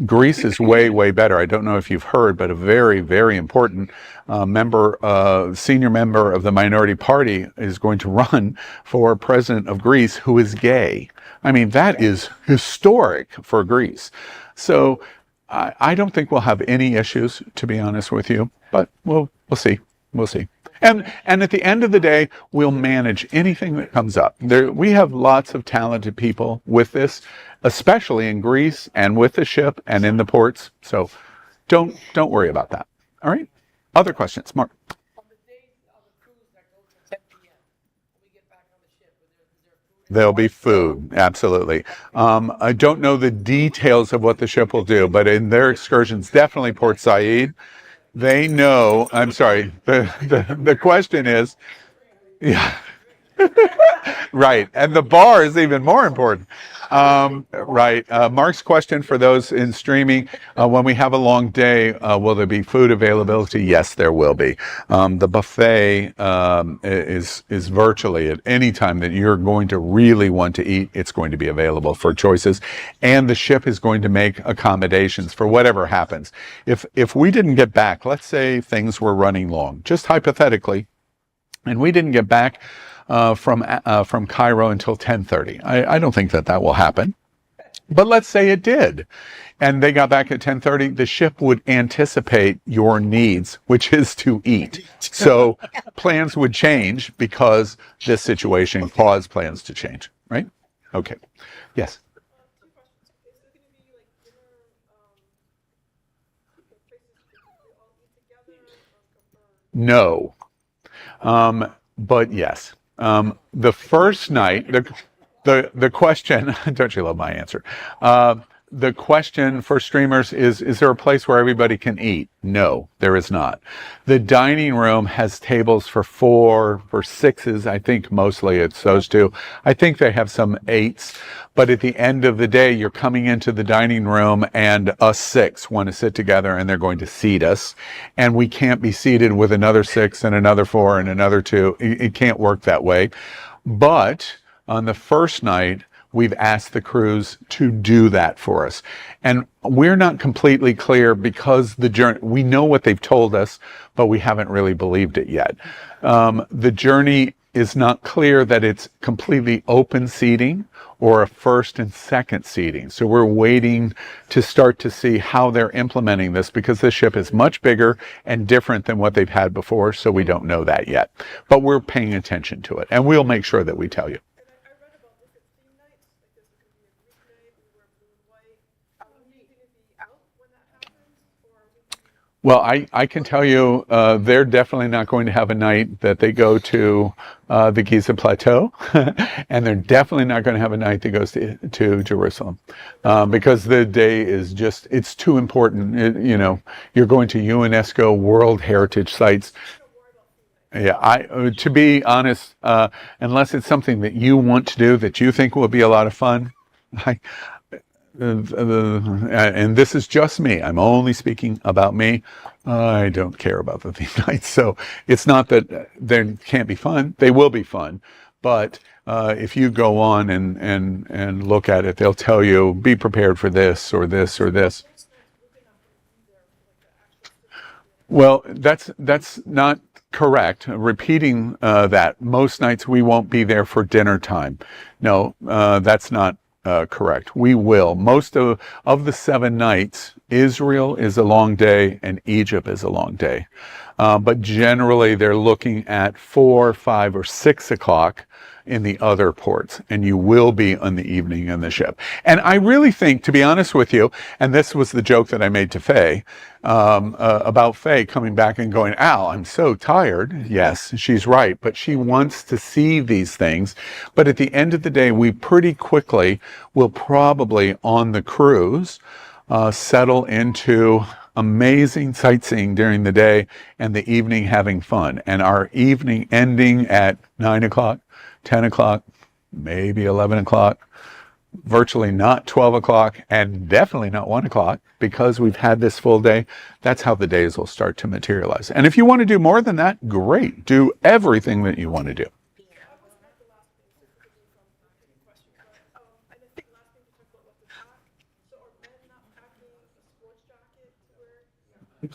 Greece is way, way better. I don't know if you've heard, but a very, very important senior member of the minority party is going to run for president of Greece, who is gay. I mean, that is historic for Greece. So I don't think we'll have any issues, to be honest with you, but we'll see. We'll see. And at the end of the day, we'll manage anything that comes up. We have lots of talented people with this, especially in Greece and with the ship and in the ports. So don't worry about that. All right? Other questions? Mark? On the days of the cruise that goes to 10 p.m., when we get back on the ship, is there food? There'll be food, absolutely. I don't know the details of what the ship will do, but in their excursions, definitely Port Said, they know, I'm sorry, the question is, yeah, right, and the bar is even more important. Right, Mark's question for those in streaming, when we have a long day, will there be food availability? Yes, there will be. The buffet is virtually at any time that you're going to really want to eat, it's going to be available for choices, and the ship is going to make accommodations for whatever happens. If we didn't get back, let's say things were running long, just hypothetically, and we didn't get back from Cairo until 10:30. I don't think that will happen. But let's say it did, and they got back at 10:30. The ship would anticipate your needs, which is to eat. So plans would change because this situation caused plans to change, right? Okay. Yes. Two questions. Is it going to be like dinner, places we all eat together, or No. But yes. The first night, the question, don't you love my answer? The question for streamers is there a place where everybody can eat? No, there is not. The dining room has tables for 4, for 6s, I think mostly it's those two. I think they have some 8s, but at the end of the day, you're coming into the dining room and us 6 want to sit together and they're going to seat us. And we can't be seated with another 6 and another 4 and another 2. It can't work that way. But on the first night, we've asked the cruise to do that for us. And we're not completely clear because the journey, we know what they've told us, but we haven't really believed it yet. The journey is not clear that it's completely open seating or a first and second seating. So we're waiting to start to see how they're implementing this because this ship is much bigger and different than what they've had before. So we don't know that yet, but we're paying attention to it and we'll make sure that we tell you. Well, I can tell you they're definitely not going to have a night that they go to the Giza Plateau, and they're definitely not going to have a night that goes to Jerusalem because the day is just, it's too important. You're going to UNESCO World Heritage Sites. Yeah, to be honest, unless it's something that you want to do that you think will be a lot of fun, and this is just me. I'm only speaking about me. I don't care about the theme nights. So it's not that they can't be fun. They will be fun. But if you go on and look at it, they'll tell you, be prepared for this or this or this. Well, that's not correct. Repeating that, most nights we won't be there for dinner time. No, that's not correct. We will. Most of the 7 nights, Israel is a long day and Egypt is a long day. But generally they're looking at 4, 5, or 6 o'clock in the other ports, and you will be on the evening in the ship. And I really think, to be honest with you, and this was the joke that I made to Faye, about Faye coming back and going, Al, I'm so tired. Yes, she's right, but she wants to see these things. But at the end of the day, we pretty quickly will probably, on the cruise, settle into amazing sightseeing during the day and the evening having fun. And our evening ending at 9 o'clock, 10 o'clock, maybe 11 o'clock, virtually not 12 o'clock, and definitely not 1 o'clock because we've had this full day. That's how the days will start to materialize. And if you want to do more than that, great. Do everything that you want to do.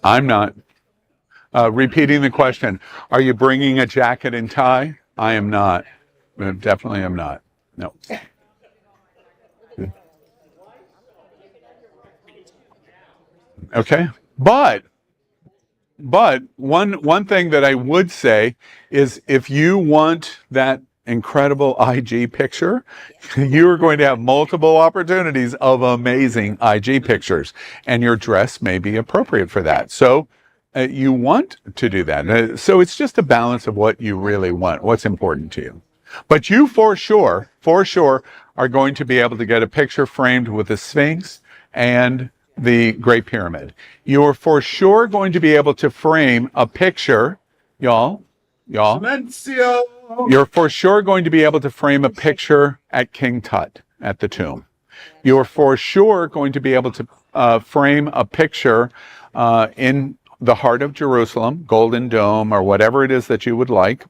I'm not. Repeating the question, are you bringing a jacket and tie? I am not. Definitely am not. No. Okay. But one thing that I would say is if you want that incredible IG picture, you are going to have multiple opportunities of amazing IG pictures, and your dress may be appropriate for that. So you want to do that. So it's just a balance of what you really want, what's important to you. But you for sure are going to be able to get a picture framed with the Sphinx and the Great Pyramid. You're for sure going to be able to frame a picture, y'all. You're for sure going to be able to frame a picture at King Tut, at the tomb. You're for sure going to be able to frame a picture in the heart of Jerusalem, Golden Dome, or whatever it is that you would like.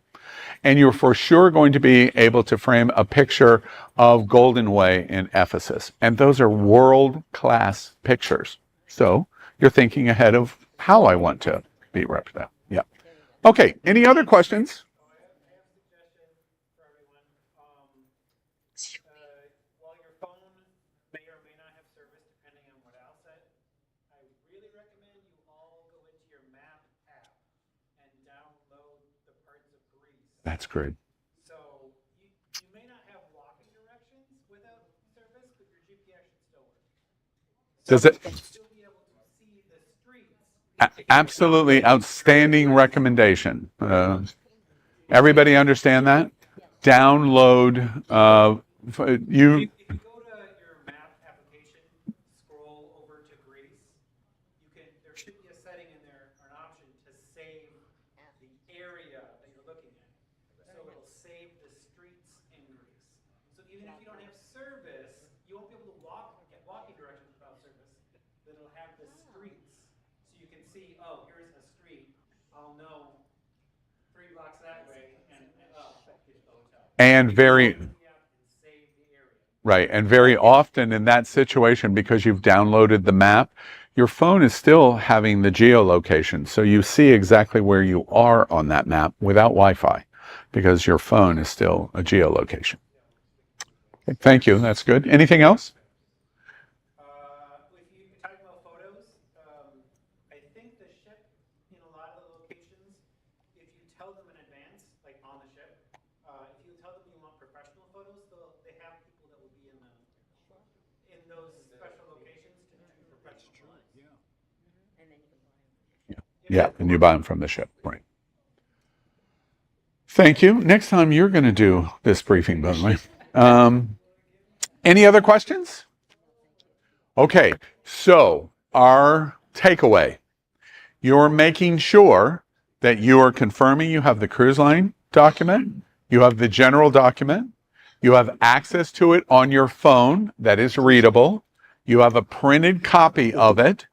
And you're for sure going to be able to frame a picture of Golden Way in Ephesus. And those are world-class pictures. So you're thinking ahead of how I want to be represented. Yeah. Okay, any other questions? While your phone may or may not have service, depending on what Al said, I really recommend you all go into your map app and download the parts of Greece. That's great. So you may not have walking directions without service, but your GPS should still work. Does it? You'll still be able to see the streets. Absolutely outstanding recommendation. Everybody understand that? Download You If you go to your map application, scroll over to Greece, there should be a setting in there, or an option to save the area that you're looking at. So it'll save the streets in Greece. So even if you don't have service, you won't be able to get walking directions without service, but it'll have the streets. So you can see, oh, here's a street, I'll know 3 blocks that way, and get to the hotel. and very Save the area. right, and very often in that situation, because you've downloaded the map, your phone is still having the geolocation, so you see exactly where you are on that map without Wi-Fi, because your phone is still a geolocation. Okay, thank you. That's good. Anything else? If you're talking about photos, I think the ship, in a lot of the locations, if you tell them in advance, like on the ship, if you tell them you want professional photos, they have people that will be in those special locations to do professional ones. Yeah, and you buy them from the ship, right? Thank you. Next time you're going to do this briefing, by the way. Any other questions? Okay, so our takeaway. You're making sure that you are confirming you have the cruise line document, you have the general document, you have access to it on your phone that is readable, you have a printed copy of it,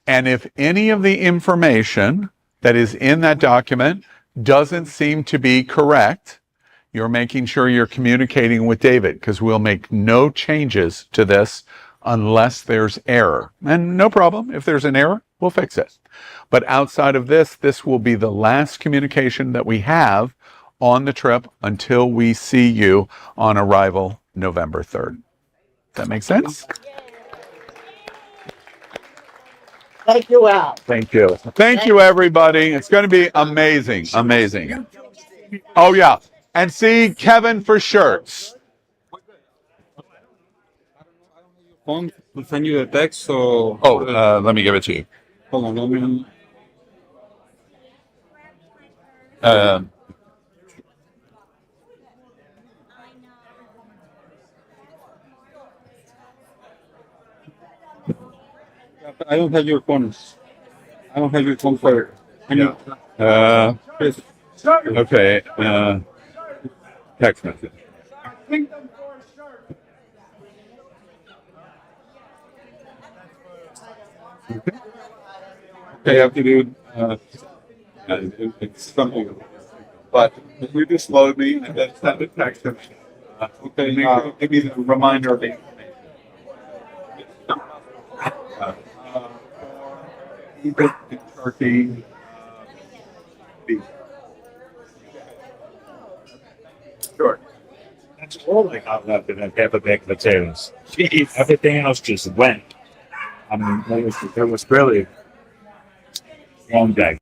and if any of the information that is in that document doesn't seem to be correct, you're making sure you're communicating with David, because we'll make no changes to this unless there's error. And no problem, if there's an error, we'll fix it. But outside of this, this will be the last communication that we have on the trip until we see you on arrival November 3rd. That make sense? Thank you, Al. Thank you. Thank you, everybody. It's going to be amazing. Amazing. Oh, yeah. And see Kevin for shirts. Phone to send you the text, so. Oh, let me give it to you. Hold on, let me. I don't have your phone. I don't have your phone for. Yes. Okay. Text message. I have to do. It's something. But if you just load me and then send a text to me. Okay. Give me the reminder of the Egypt and Turkey. Sure. That's all I got left in that paper bag of potatoes. Jeez. Everything else just went. I mean, it was really a long day.